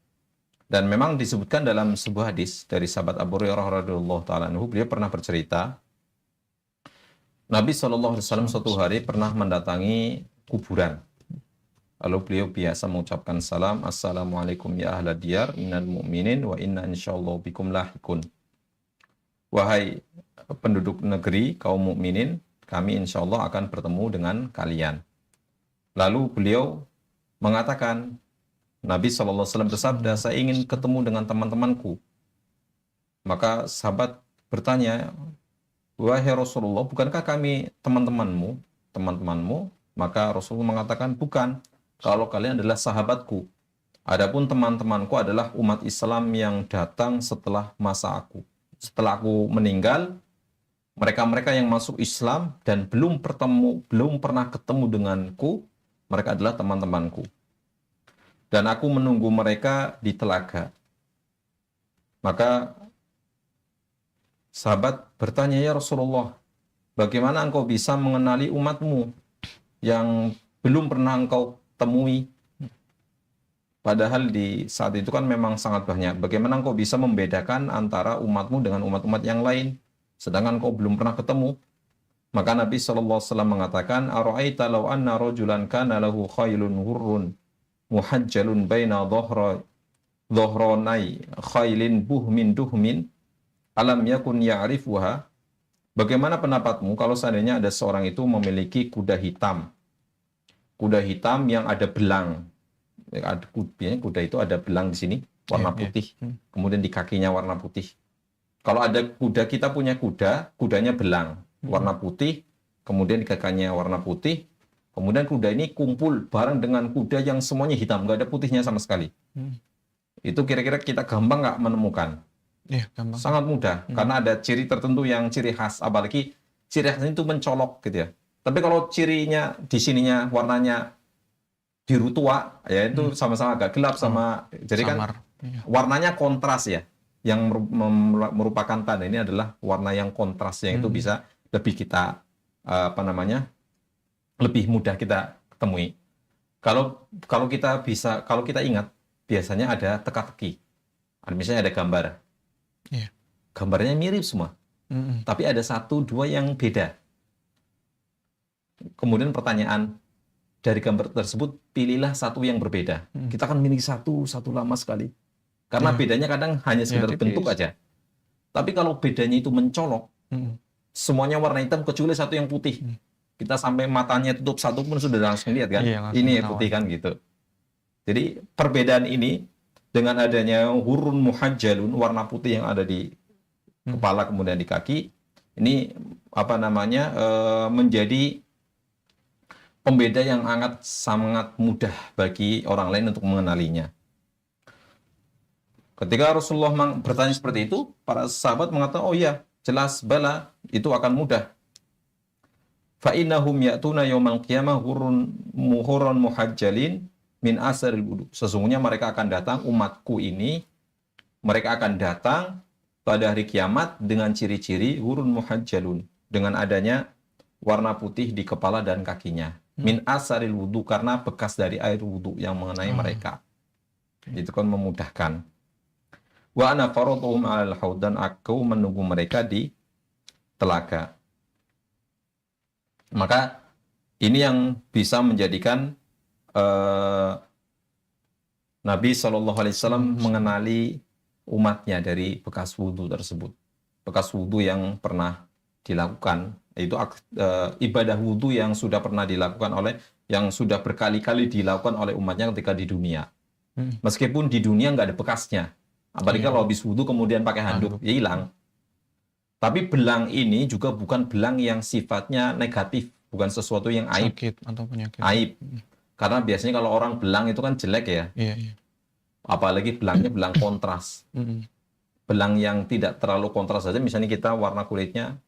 Dan memang disebutkan dalam sebuah hadis dari sahabat Abu Hurairah radhiyallahu taala anhu, beliau pernah bercerita, Nabi SAW suatu hari pernah mendatangi kuburan. Lalu beliau biasa mengucapkan salam, Assalamualaikum ya ahla diyar, minal mu'minin, wa inna insyaallah bikum lahikun. Wahai penduduk negeri, kaum mukminin, kami insyaallah akan bertemu dengan kalian. Lalu beliau mengatakan, Nabi SAW bersabda, saya ingin ketemu dengan teman-temanku. Maka sahabat bertanya, wahai Rasulullah, bukankah kami teman-temanmu? Maka Rasulullah mengatakan, bukan. Kalau kalian adalah sahabatku. Adapun teman-temanku adalah umat Islam yang datang setelah masa aku. Setelah aku meninggal, mereka-mereka yang masuk Islam dan belum pernah ketemu denganku, mereka adalah teman-temanku. Dan aku menunggu mereka di telaga. Maka sahabat bertanya, ya Rasulullah, bagaimana engkau bisa mengenali umatmu yang belum pernah engkau temui? Padahal di saat itu kan memang sangat banyak. Bagaimana engkau bisa membedakan antara umatmu dengan umat-umat yang lain, sedangkan engkau belum pernah ketemu? Maka Nabi SAW mengatakan, Ara'aita law anna rajulan kana lahu khailun hurrun muhajjalun baina dhahranai khailin buhmin duhmin alam yakun ya'rifuha. Bagaimana pendapatmu kalau seandainya ada seorang itu memiliki kuda hitam yang ada belang. Kuda itu ada belang di sini warna putih, kemudian di kakinya warna putih. Kalau ada kuda, kita punya kudanya belang warna putih, kemudian di kakinya warna putih. Kemudian kuda ini kumpul bareng dengan kuda yang semuanya hitam, nggak ada putihnya sama sekali. Itu kira-kira kita gampang nggak menemukan? Gampang. Sangat mudah, karena ada ciri tertentu yang ciri khas, apalagi ciri khas itu mencolok gitu ya. Tapi kalau cirinya di sininya warnanya biru tua, ya itu sama-sama agak gelap jadi kan warnanya kontras ya. Yang merupakan tanda ini adalah warna yang kontras, yang itu bisa lebih kita lebih mudah kita temui. Kalau kita ingat, biasanya ada teka-teki. Misalnya ada gambar. Gambarnya mirip semua. Tapi ada 1-2 yang beda. Kemudian pertanyaan, dari gambar tersebut pilihlah satu yang berbeda. Kita akan milih satu lama sekali. Karena bedanya kadang hanya sekedar bentuk aja. Tapi kalau bedanya itu mencolok, semuanya warna hitam kecuali satu yang putih. Kita sampai matanya tutup satu pun sudah langsung lihat kan, ini putih kan gitu. Jadi perbedaan ini dengan adanya hurun muhajjalun, warna putih yang ada di kepala kemudian di kaki, ini menjadi pembeda yang sangat mudah bagi orang lain untuk mengenalinya. Ketika Rasulullah bertanya seperti itu, para sahabat mengatakan, oh iya, jelas bala, itu akan mudah. Fa'innahum ya'tuna yawmal qiyamah hurun muhajjalin min asaril wudu. Sesungguhnya mereka akan datang, umatku ini, mereka akan datang pada hari kiamat dengan ciri-ciri hurun muhajjalun, dengan adanya warna putih di kepala dan kakinya. Min asaril wudu, karena bekas dari air wudu yang mengenai mereka. Itu kan memudahkan. Wa ana faratuhum 'alal haud, dan aku menunggu mereka di telaga. Maka ini yang bisa menjadikan Nabi SAW mengenali umatnya dari bekas wudhu tersebut. Bekas wudhu yang pernah dilakukan, itu ibadah wudhu yang sudah pernah dilakukan yang sudah berkali-kali dilakukan oleh umatnya ketika di dunia. Meskipun di dunia nggak ada bekasnya, Apalagi Iya. kalau habis wudhu kemudian pakai handuk, Handuk. ya hilang. Tapi belang ini juga bukan belang yang sifatnya negatif, bukan sesuatu yang aib. Sakit atau penyakit. Aib. Karena biasanya kalau orang belang itu kan jelek ya. Iya, iya. Apalagi belangnya belang kontras. Mm-mm. Belang yang tidak terlalu kontras saja, misalnya kita warna kulitnya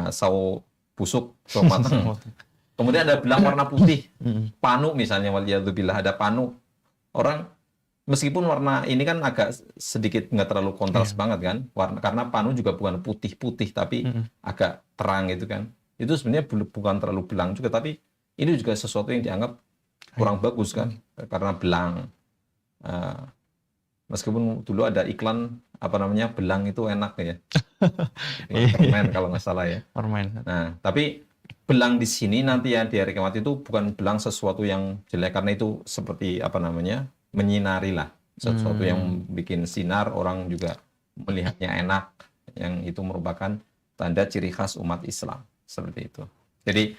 sawo busuk, sawo matang. Kemudian ada belang warna putih, Mm-mm. panu misalnya, waliyadzubillah, ada panu. Orang meskipun warna ini kan agak sedikit nggak terlalu kontras Iya. banget kan, warna, karena panu juga bukan putih-putih tapi Mm-mm. agak terang gitu kan. Itu sebenarnya bukan terlalu belang juga, tapi ini juga sesuatu yang dianggap kurang bagus kan, karena belang. Eh, Meskipun dulu ada iklan apa namanya, belang itu enak ya, iklan Iya, permen kalau nggak salah ya. permen. Nah, tapi belang di sini nanti ya di hari kiamat itu bukan belang sesuatu yang jelek, karena itu seperti apa namanya, menyinari lah, sesuatu yang bikin sinar, orang juga melihatnya enak, yang itu merupakan tanda ciri khas umat Islam seperti itu. Jadi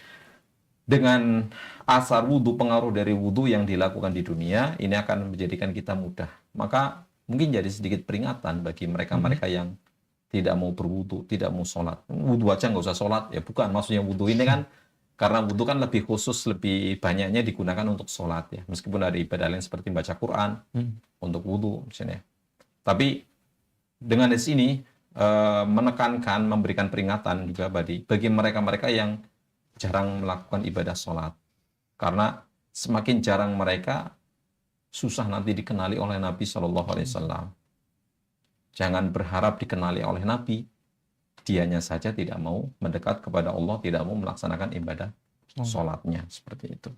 dengan asar wudhu, pengaruh dari wudhu yang dilakukan di dunia, ini akan menjadikan kita mudah. Maka mungkin jadi sedikit peringatan bagi mereka-mereka yang tidak mau berwudhu, tidak mau sholat. Wudhu aja nggak usah sholat, ya bukan. Maksudnya wudhu ini kan, karena wudhu kan lebih khusus, lebih banyaknya digunakan untuk sholat ya. Meskipun ada ibadah lain seperti baca Quran, untuk wudhu misalnya. Tapi dengan di sini, menekankan, memberikan peringatan juga bagi mereka-mereka yang jarang melakukan ibadah sholat. Karena semakin jarang mereka, susah nanti dikenali oleh Nabi SAW. Jangan berharap dikenali oleh Nabi. Dianya saja tidak mau mendekat kepada Allah, tidak mau melaksanakan ibadah sholatnya. Seperti itu.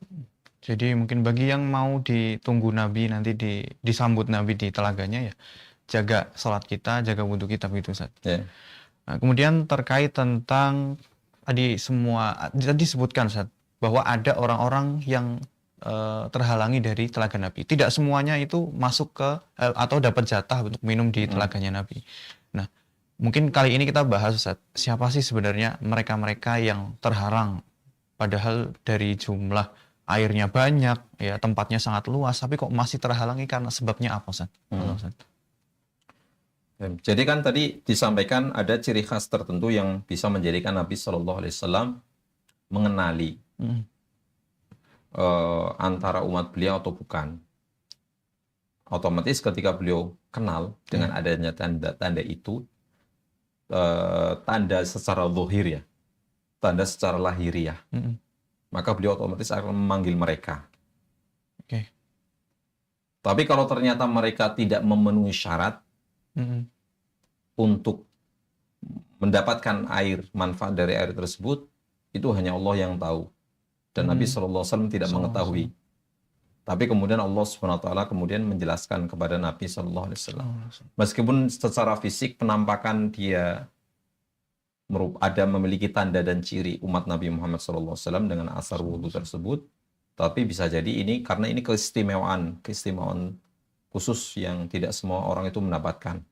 Jadi mungkin bagi yang mau ditunggu Nabi, nanti disambut Nabi di telaganya ya, jaga sholat kita, jaga wudhu kita begitu Ustaz. Ya. Nah, kemudian terkait tentang tadi disebutkan Ustaz, bahwa ada orang-orang yang terhalangi dari telaga Nabi. Tidak semuanya itu masuk ke atau dapat jatah untuk minum di telaganya Nabi. Nah, mungkin kali ini kita bahas Ustaz, siapa sih sebenarnya mereka-mereka yang terhalang, padahal dari jumlah airnya banyak, ya tempatnya sangat luas, tapi kok masih terhalangi, karena sebabnya apa Ustaz? Ustaz? Jadi kan tadi disampaikan ada ciri khas tertentu yang bisa menjadikan Nabi Shallallahu Alaihi Wasallam mengenali antara umat beliau atau bukan. Otomatis ketika beliau kenal dengan adanya tanda-tanda itu, tanda secara zahir ya, tanda secara lahiriah, maka beliau otomatis akan memanggil mereka. Oke. Tapi kalau ternyata mereka tidak memenuhi syarat untuk mendapatkan air, manfaat dari air tersebut, itu hanya Allah yang tahu. Dan Nabi SAW tidak mengetahui. Tapi kemudian Allah SWT kemudian menjelaskan kepada Nabi SAW. Meskipun secara fisik penampakan dia memiliki tanda dan ciri umat Nabi Muhammad SAW dengan asar wudhu tersebut, tapi bisa jadi ini karena ini keistimewaan khusus yang tidak semua orang itu mendapatkan.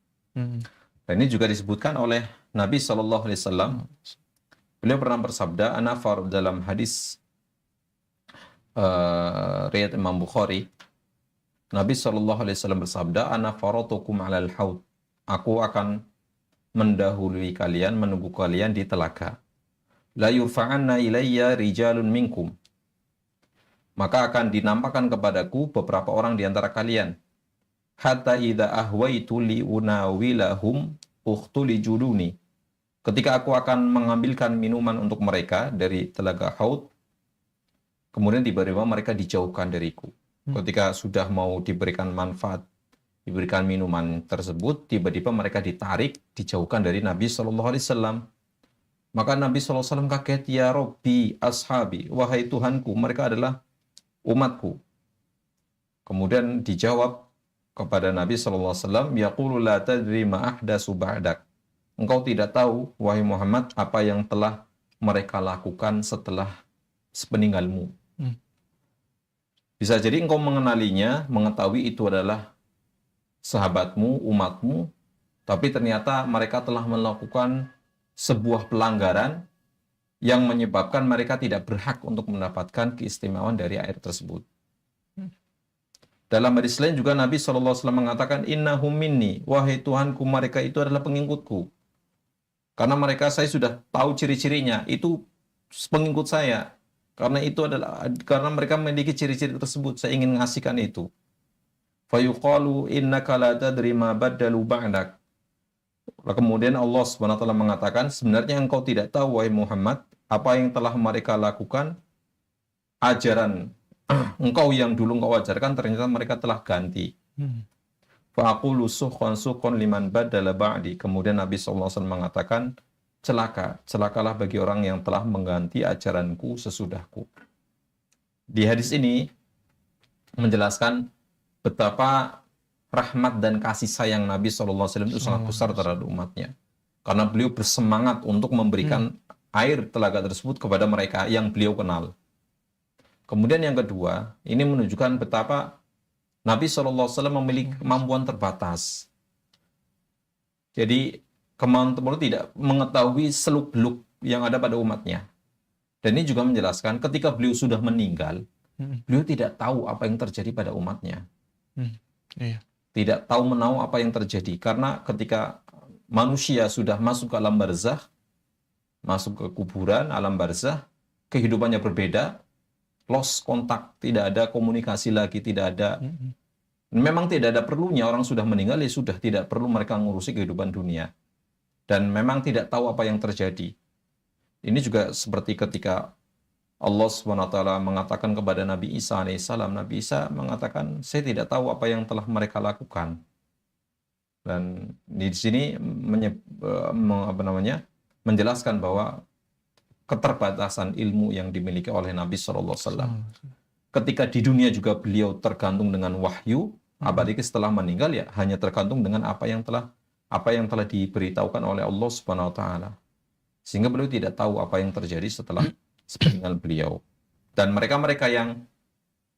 Dan ini juga disebutkan oleh Nabi SAW. Beliau pernah bersabda, dalam hadis riwayat Imam Bukhari, Nabi SAW bersabda, ana faratukum alal haud. Aku akan mendahului kalian, menunggu kalian di telaga. La yurfa'anna ilayya rijalun minkum. Maka akan dinampakkan kepadaku beberapa orang di antara kalian. Hatta idza ahwaitu li unawilahum ukhtuli juluni. Ketika aku akan mengambilkan minuman untuk mereka dari telaga haud, kemudian tiba-tiba mereka dijauhkan dariku. Ketika sudah mau diberikan manfaat, diberikan minuman tersebut, tiba-tiba mereka ditarik, dijauhkan dari Nabi SAW. Maka Nabi SAW kaget, ya Rabbi ashabi, wahai Tuhanku, mereka adalah umatku. Kemudian dijawab kepada Nabi SAW, yaqulu la tadri ma ahdasu ba'dak. Engkau tidak tahu, wahai Muhammad, apa yang telah mereka lakukan setelah sepeninggalmu. Bisa jadi engkau mengenalinya, mengetahui itu adalah sahabatmu, umatmu, tapi ternyata mereka telah melakukan sebuah pelanggaran yang menyebabkan mereka tidak berhak untuk mendapatkan keistimewaan dari air tersebut. Dalam hadis lain juga Nabi SAW mengatakan, innahum minni, wahai Tuhanku, mereka itu adalah pengikutku. Karena mereka, saya sudah tahu ciri-cirinya, itu pengikut saya. Karena mereka memiliki ciri-ciri tersebut, saya ingin mengasihkan itu. Fayuqalu innaka la tadri ma baddalu ba'dak. Kemudian Allah SWT mengatakan, sebenarnya engkau tidak tahu, wahai Muhammad, apa yang telah mereka lakukan, ajaran engkau yang dulu engkau ajarkan, ternyata mereka telah ganti. Fa'aqulu sukhon liman badala ba'di. Kemudian Nabi SAW mengatakan, celakalah bagi orang yang telah mengganti ajaranku sesudahku. Di hadis ini menjelaskan betapa rahmat dan kasih sayang Nabi SAW itu sangat besar terhadap umatnya. Karena beliau bersemangat untuk memberikan air telaga tersebut kepada mereka yang beliau kenal. Kemudian yang kedua, ini menunjukkan betapa Nabi SAW memiliki kemampuan terbatas. Jadi kemampuan tidak mengetahui seluk-beluk yang ada pada umatnya. Dan ini juga menjelaskan ketika beliau sudah meninggal, beliau tidak tahu apa yang terjadi pada umatnya. Tidak tahu menahu apa yang terjadi. Karena ketika manusia sudah masuk ke alam barzakh, masuk ke kuburan, alam barzakh, kehidupannya berbeda, lost kontak, tidak ada komunikasi lagi, tidak ada. Memang tidak ada perlunya, orang sudah meninggal, ya sudah tidak perlu mereka ngurusi kehidupan dunia. Dan memang tidak tahu apa yang terjadi. Ini juga seperti ketika Allah SWT mengatakan kepada Nabi Isa alaihissalam, Nabi Isa mengatakan, saya tidak tahu apa yang telah mereka lakukan. Dan di sini menjelaskan bahwa keterbatasan ilmu yang dimiliki oleh Nabi SAW. Ketika di dunia juga beliau tergantung dengan wahyu, apalagi setelah meninggal ya hanya tergantung dengan apa yang telah diberitahukan oleh Allah Subhanahu wa taala. Sehingga beliau tidak tahu apa yang terjadi setelah meninggal beliau. Dan mereka-mereka yang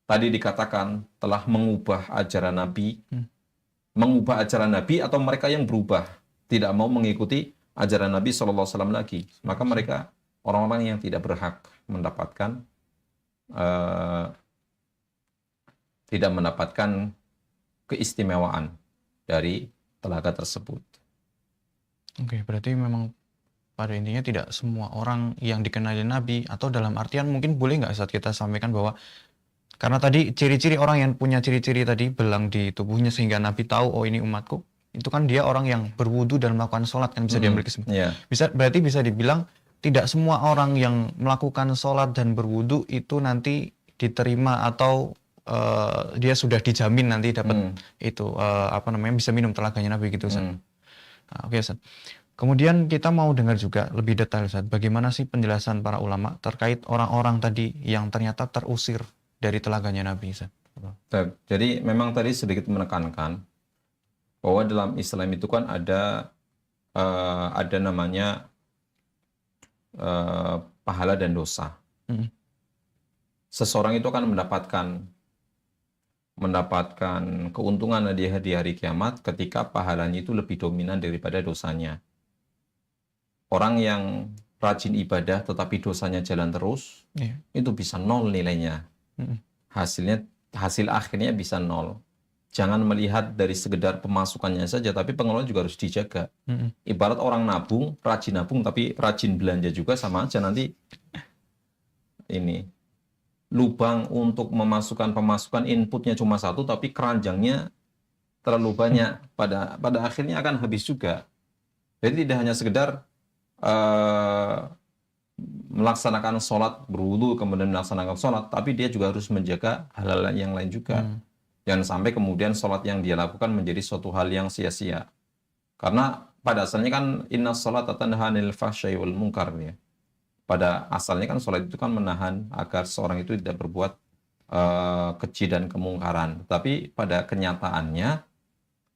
tadi dikatakan telah mengubah ajaran Nabi atau mereka yang berubah tidak mau mengikuti ajaran Nabi SAW lagi, maka mereka orang-orang yang tidak berhak mendapatkan keistimewaan dari telaga tersebut. Oke, berarti memang pada intinya tidak semua orang yang dikenali Nabi, atau dalam artian mungkin boleh nggak saat kita sampaikan bahwa karena tadi ciri-ciri orang yang punya ciri-ciri tadi belang di tubuhnya sehingga Nabi tahu, oh ini umatku, itu kan dia orang yang berwudu dan melakukan sholat kan bisa diambil kesimpulan. Berarti bisa dibilang tidak semua orang yang melakukan sholat dan berwudu itu nanti diterima atau dia sudah dijamin nanti dapat itu bisa minum telaganya Nabi gitu, Ustaz. Oke, Ustaz. Kemudian kita mau dengar juga lebih detail, Ustaz, bagaimana sih penjelasan para ulama terkait orang-orang tadi yang ternyata terusir dari telaganya Nabi, Ustaz. Jadi memang tadi sedikit menekankan bahwa dalam Islam itu kan ada namanya pahala dan dosa. Seseorang itu akan mendapatkan keuntungan di hari kiamat ketika pahalanya itu lebih dominan daripada dosanya. Orang yang rajin ibadah tetapi dosanya jalan terus, itu bisa nol nilainya. Hasil akhirnya bisa nol. Jangan melihat dari sekedar pemasukannya saja, tapi pengelolaan juga harus dijaga. Ibarat orang nabung, rajin nabung, tapi rajin belanja juga, sama aja nanti ini. Lubang untuk memasukkan pemasukan inputnya cuma satu, tapi keranjangnya terlalu banyak. Pada akhirnya akan habis juga. Jadi tidak hanya sekedar melaksanakan sholat, berwudu, kemudian melaksanakan sholat, tapi dia juga harus menjaga hal-hal yang lain juga. Jangan sampai kemudian sholat yang dia lakukan menjadi suatu hal yang sia-sia. Karena pada asalnya kan inna sholata tanha 'anil fahsya'i wal munkar ya. Pada asalnya kan sholat itu kan menahan agar seorang itu tidak berbuat keji dan kemungkaran. Tapi pada kenyataannya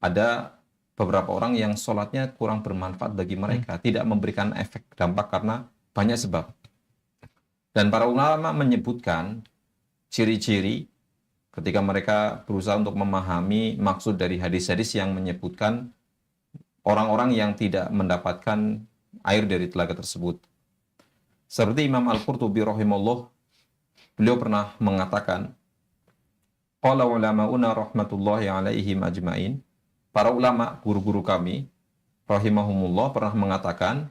ada beberapa orang yang sholatnya kurang bermanfaat bagi mereka, tidak memberikan efek dampak karena banyak sebab. Dan para ulama menyebutkan ciri-ciri ketika mereka berusaha untuk memahami maksud dari hadis-hadis yang menyebutkan orang-orang yang tidak mendapatkan air dari telaga tersebut. Seperti Imam Al-Qurtubi rahimahullah, beliau pernah mengatakan, qala ulama'una rahmatullahi alaihim ajmain. Para ulama, guru-guru kami rahimahumullah pernah mengatakan,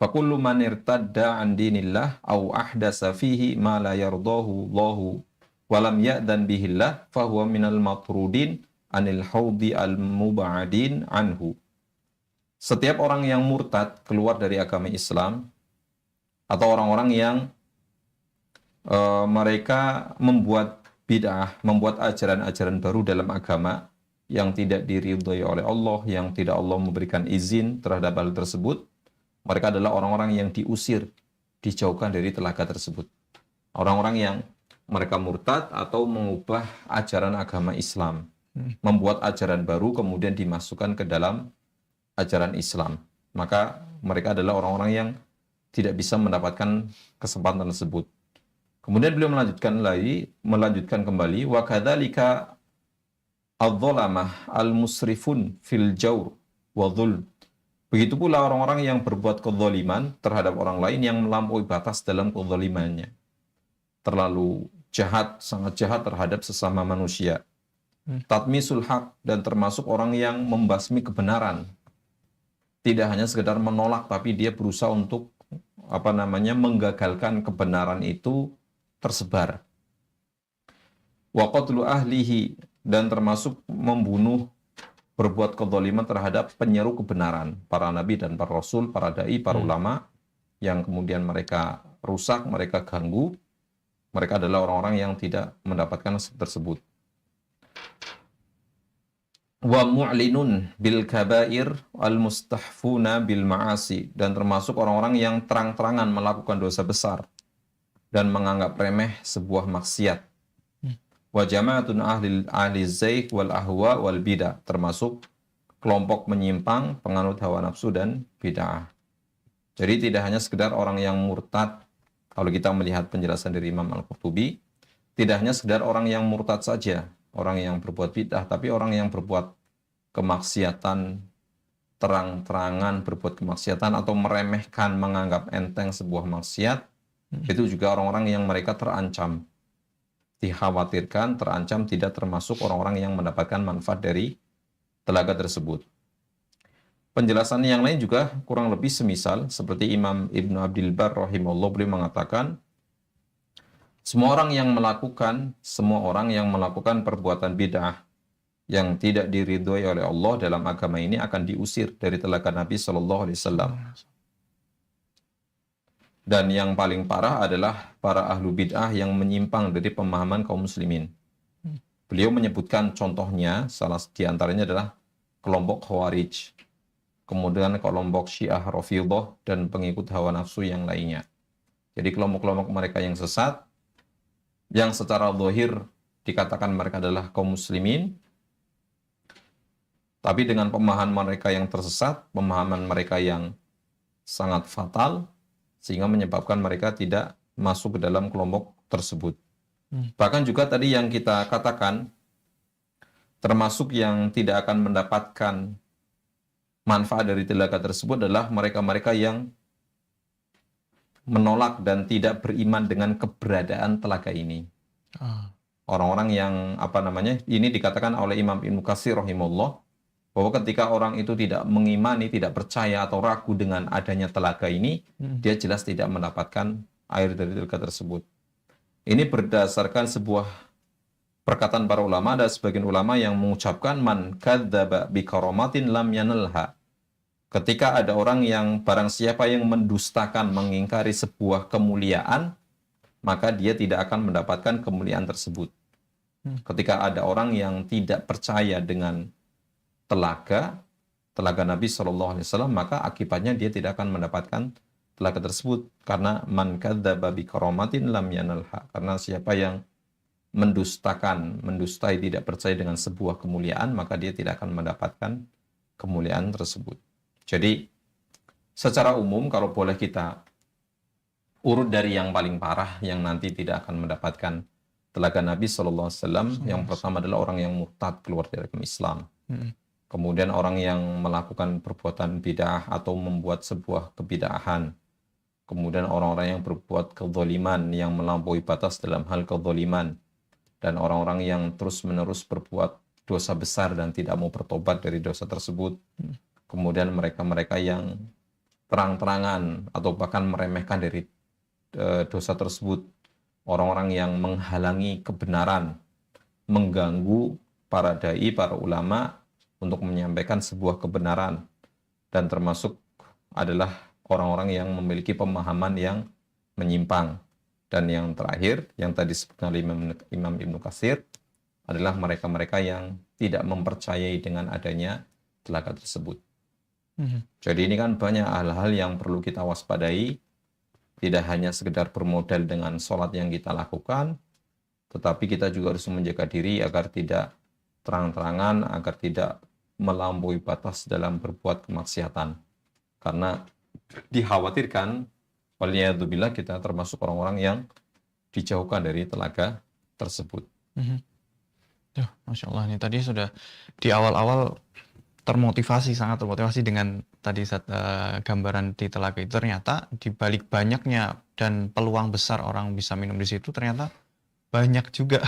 fakullu man irtadda an dinillah au ahdasa fihi ma la yardahu Allahu wa lam ya'dan bihillah fahuwa minal matrudin anil haudi al-muba'adin anhu. Setiap orang yang murtad keluar dari agama Islam atau orang-orang yang mereka membuat bid'ah, membuat ajaran-ajaran baru dalam agama yang tidak diridhoi oleh Allah, yang tidak Allah memberikan izin terhadap hal tersebut, mereka adalah orang-orang yang diusir, dijauhkan dari telaga tersebut. Orang-orang yang mereka murtad atau mengubah ajaran agama Islam, membuat ajaran baru kemudian dimasukkan ke dalam ajaran Islam. Maka mereka adalah orang-orang yang tidak bisa mendapatkan kesempatan tersebut. Kemudian beliau melanjutkan kembali, wa kadzalika adz-dzalamah al-musrifun fil jawr wa dzulm. Begitu pula orang-orang yang berbuat kezaliman terhadap orang lain yang melampaui batas dalam kezalimannya. Terlalu jahat, sangat jahat terhadap sesama manusia. Tatmisul haq, dan termasuk orang yang membasmi kebenaran. Tidak hanya sekedar menolak, tapi dia berusaha untuk menggagalkan kebenaran itu tersebar. Wa qatlu ahlihi, dan termasuk membunuh, berbuat kezaliman terhadap penyeru kebenaran, para nabi dan para rasul, para dai, para ulama, yang kemudian mereka rusak, mereka ganggu. Mereka adalah orang-orang yang tidak mendapatkan tersebut. Wa mu'linun bil kabair al mustahfuna bil ma'asi, dan termasuk orang-orang yang terang-terangan melakukan dosa besar dan menganggap remeh sebuah maksiat. Wa jama'atun ahli zaik wal ahwa wal bidah, termasuk kelompok menyimpang, penganut hawa nafsu dan bid'ah. Jadi tidak hanya sekedar orang yang murtad. Kalau kita melihat penjelasan dari Imam Al-Qurtubi, tidak hanya sekedar orang yang murtad saja, orang yang berbuat bid'ah, tapi orang yang berbuat kemaksiatan, terang-terangan berbuat kemaksiatan atau meremehkan, menganggap enteng sebuah maksiat, itu juga orang-orang yang mereka terancam, dikhawatirkan, terancam tidak termasuk orang-orang yang mendapatkan manfaat dari telaga tersebut. Penjelasan yang lain juga kurang lebih semisal, seperti Imam Ibnu Abdil Bar rahimahullah, beliau mengatakan, semua orang yang melakukan perbuatan bid'ah yang tidak diridhoi oleh Allah dalam agama ini akan diusir dari telaga Nabi Shallallahu Alaihi Wasallam. Dan yang paling parah adalah para ahlu bid'ah yang menyimpang dari pemahaman kaum muslimin. Beliau menyebutkan contohnya, salah di antaranya adalah kelompok Khawarij, kemudian kelompok Syiah Rafidhah, dan pengikut hawa nafsu yang lainnya. Jadi kelompok-kelompok mereka yang sesat, yang secara zahir dikatakan mereka adalah kaum muslimin, tapi dengan pemahaman mereka yang tersesat, pemahaman mereka yang sangat fatal, sehingga menyebabkan mereka tidak masuk ke dalam kelompok tersebut. Bahkan juga tadi yang kita katakan, termasuk yang tidak akan mendapatkan manfaat dari telaga tersebut adalah mereka-mereka yang menolak dan tidak beriman dengan keberadaan telaga ini. Orang-orang yang ini dikatakan oleh Imam Ibnu Katsir rahimahullah, bahwa ketika orang itu tidak mengimani, tidak percaya atau ragu dengan adanya telaga ini, dia jelas tidak mendapatkan air dari telaga tersebut. Ini berdasarkan sebuah perkataan para ulama. Ada sebagian ulama yang mengucapkan, man kadzdzaba bi karamatin lam yanalha. Ketika ada orang yang barang siapa yang mendustakan, mengingkari sebuah kemuliaan, maka dia tidak akan mendapatkan kemuliaan tersebut. Ketika ada orang yang tidak percaya dengan telaga Nabi SAW, maka akibatnya dia tidak akan mendapatkan telaga tersebut. Karena man kadzdzaba bi karamatin lam yanalha. Karena siapa yang mendustai, tidak percaya dengan sebuah kemuliaan, maka dia tidak akan mendapatkan kemuliaan tersebut. Jadi, secara umum kalau boleh kita urut dari yang paling parah, yang nanti tidak akan mendapatkan telaga Nabi SAW, yang pertama adalah orang yang murtad keluar dari agama Islam. Kemudian orang yang melakukan perbuatan bid'ah atau membuat sebuah kebid'ahan. Kemudian orang-orang yang berbuat kezaliman, yang melampaui batas dalam hal kezaliman. dan orang-orang yang terus-menerus berbuat dosa besar dan tidak mau bertobat dari dosa tersebut. Kemudian mereka-mereka yang terang-terangan atau bahkan meremehkan dari dosa tersebut. Orang-orang yang menghalangi kebenaran, mengganggu para dai, para ulama untuk menyampaikan sebuah kebenaran. Dan termasuk adalah orang-orang yang memiliki pemahaman yang menyimpang. Dan yang terakhir, yang tadi disebutkan oleh Imam Ibnu Katsir, adalah mereka-mereka yang tidak mempercayai dengan adanya telaga tersebut. Jadi ini kan banyak hal-hal yang perlu kita waspadai, tidak hanya sekedar bermodal dengan sholat yang kita lakukan, tetapi kita juga harus menjaga diri agar tidak terang-terangan, agar tidak melampaui batas dalam berbuat kemaksiatan. Karena dikhawatirkan, waliyadzubillah, kita termasuk orang-orang yang dijauhkan dari telaga tersebut. Tuh, Masya Allah, ini tadi sudah di awal-awal sangat termotivasi dengan tadi gambaran di telaga itu. Ternyata di balik banyaknya dan peluang besar orang bisa minum di situ, ternyata banyak juga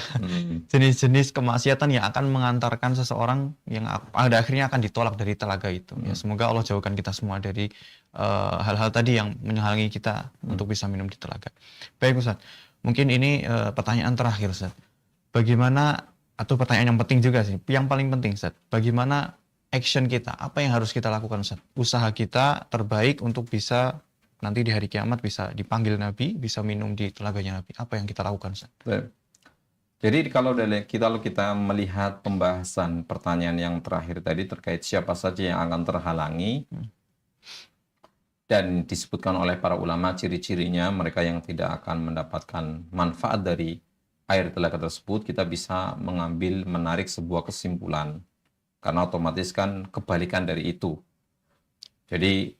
jenis-jenis kemaksiatan yang akan mengantarkan seseorang yang pada akhirnya akan ditolak dari telaga itu. Ya, semoga Allah jauhkan kita semua dari hal-hal tadi yang menghalangi kita untuk bisa minum di telaga. Baik Ustaz, mungkin ini pertanyaan terakhir Ustaz. Bagaimana, atau pertanyaan yang penting juga sih, yang paling penting Ustaz, bagaimana action kita, apa yang harus kita lakukan Ustaz? Usaha kita terbaik untuk bisa nanti di hari kiamat bisa dipanggil Nabi, bisa minum di telaganya Nabi. Apa yang kita lakukan Ustaz? Jadi kalau kita melihat pembahasan pertanyaan yang terakhir tadi terkait siapa saja yang akan terhalangi, dan disebutkan oleh para ulama ciri-cirinya mereka yang tidak akan mendapatkan manfaat dari air telaga tersebut, kita bisa menarik sebuah kesimpulan. Karena otomatis kan kebalikan dari itu. Jadi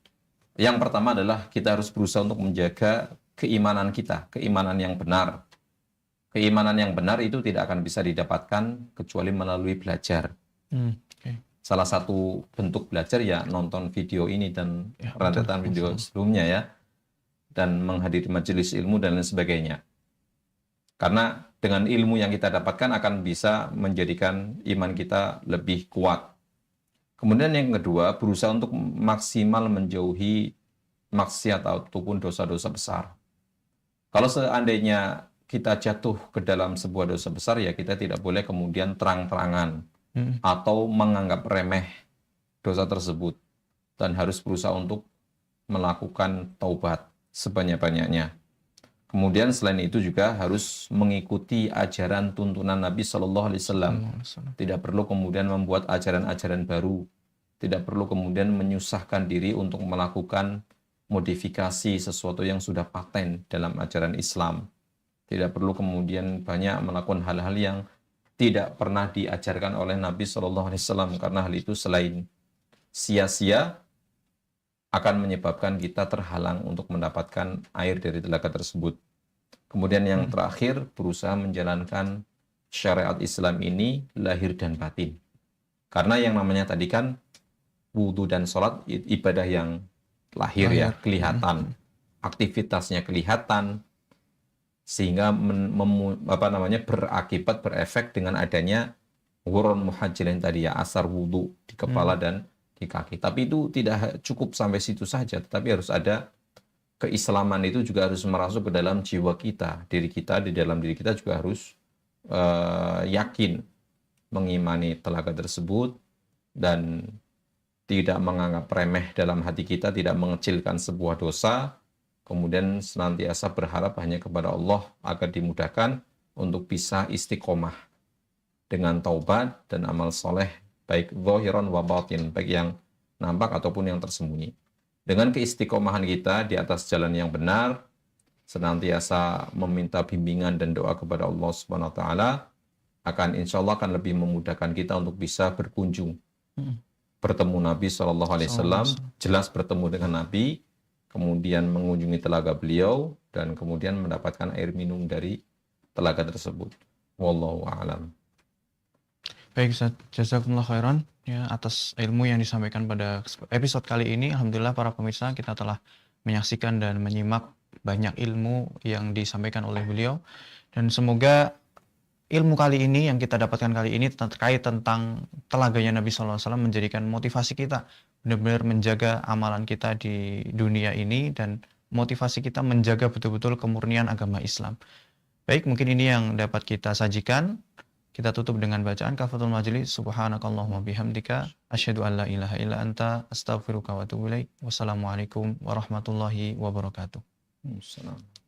yang pertama adalah kita harus berusaha untuk menjaga keimanan kita, keimanan yang benar. Keimanan yang benar itu tidak akan bisa didapatkan kecuali melalui belajar. Salah satu bentuk belajar ya nonton video ini dan rentetan video sebelumnya ya, dan menghadiri majelis ilmu dan lain sebagainya. Karena dengan ilmu yang kita dapatkan akan bisa menjadikan iman kita lebih kuat. Kemudian yang kedua, berusaha untuk maksimal menjauhi maksiat ataupun dosa-dosa besar. Kalau seandainya kita jatuh ke dalam sebuah dosa besar, ya kita tidak boleh kemudian terang-terangan atau menganggap remeh dosa tersebut. Dan harus berusaha untuk melakukan taubat sebanyak-banyaknya. Kemudian selain itu juga harus mengikuti ajaran tuntunan Nabi Shallallahu Alaihi Wasallam. Tidak perlu kemudian membuat ajaran-ajaran baru. Tidak perlu kemudian menyusahkan diri untuk melakukan modifikasi sesuatu yang sudah paten dalam ajaran Islam. Tidak perlu kemudian banyak melakukan hal-hal yang tidak pernah diajarkan oleh Nabi Shallallahu Alaihi Wasallam, karena hal itu selain sia-sia akan menyebabkan kita terhalang untuk mendapatkan air dari telaga tersebut. Kemudian yang terakhir, berusaha menjalankan syariat Islam ini lahir dan batin. Karena yang namanya tadi kan wudhu dan sholat ibadah yang lahir ya, kelihatan. Aktivitasnya kelihatan, sehingga berakibat, berefek dengan adanya ghurran muhajjalin tadi ya, asar wudhu di kepala dan di kaki. Tapi itu tidak cukup sampai situ saja, tetapi harus ada keislaman. Itu juga harus merasuk ke dalam jiwa kita, diri kita, di dalam diri kita juga harus yakin mengimani telaga tersebut dan tidak menganggap remeh dalam hati kita, tidak mengecilkan sebuah dosa, kemudian senantiasa berharap hanya kepada Allah agar dimudahkan untuk bisa istiqomah dengan taubat dan amal soleh, baik zahiran wa batin, baik yang nampak ataupun yang tersembunyi. Dengan keistiqomahan kita di atas jalan yang benar, senantiasa meminta bimbingan dan doa kepada Allah Subhanahu wa taala, akan insya Allah akan lebih memudahkan kita untuk bisa berkunjung, bertemu Nabi Shallallahu Alaihi Wasallam, jelas bertemu dengan Nabi, kemudian mengunjungi telaga beliau, dan kemudian mendapatkan air minum dari telaga tersebut. Wallahu a'lam. Baik Ustaz, jazakumullah khairan ya atas ilmu yang disampaikan pada episode kali ini. Alhamdulillah para pemirsa, kita telah menyaksikan dan menyimak banyak ilmu yang disampaikan oleh beliau, dan semoga ilmu kali ini yang kita dapatkan kali ini terkait tentang telaganya Nabi SAW menjadikan motivasi kita benar-benar menjaga amalan kita di dunia ini dan motivasi kita menjaga betul-betul kemurnian agama Islam. Baik, mungkin ini yang dapat kita sajikan. Kita tutup dengan bacaan kafatul majlis. Subhanakallahumma bihamdika asyhadu an la ilaha illa anta astaghfiruka wa atubu ilaik. Wassalamualaikum warahmatullahi wabarakatuh. Salam.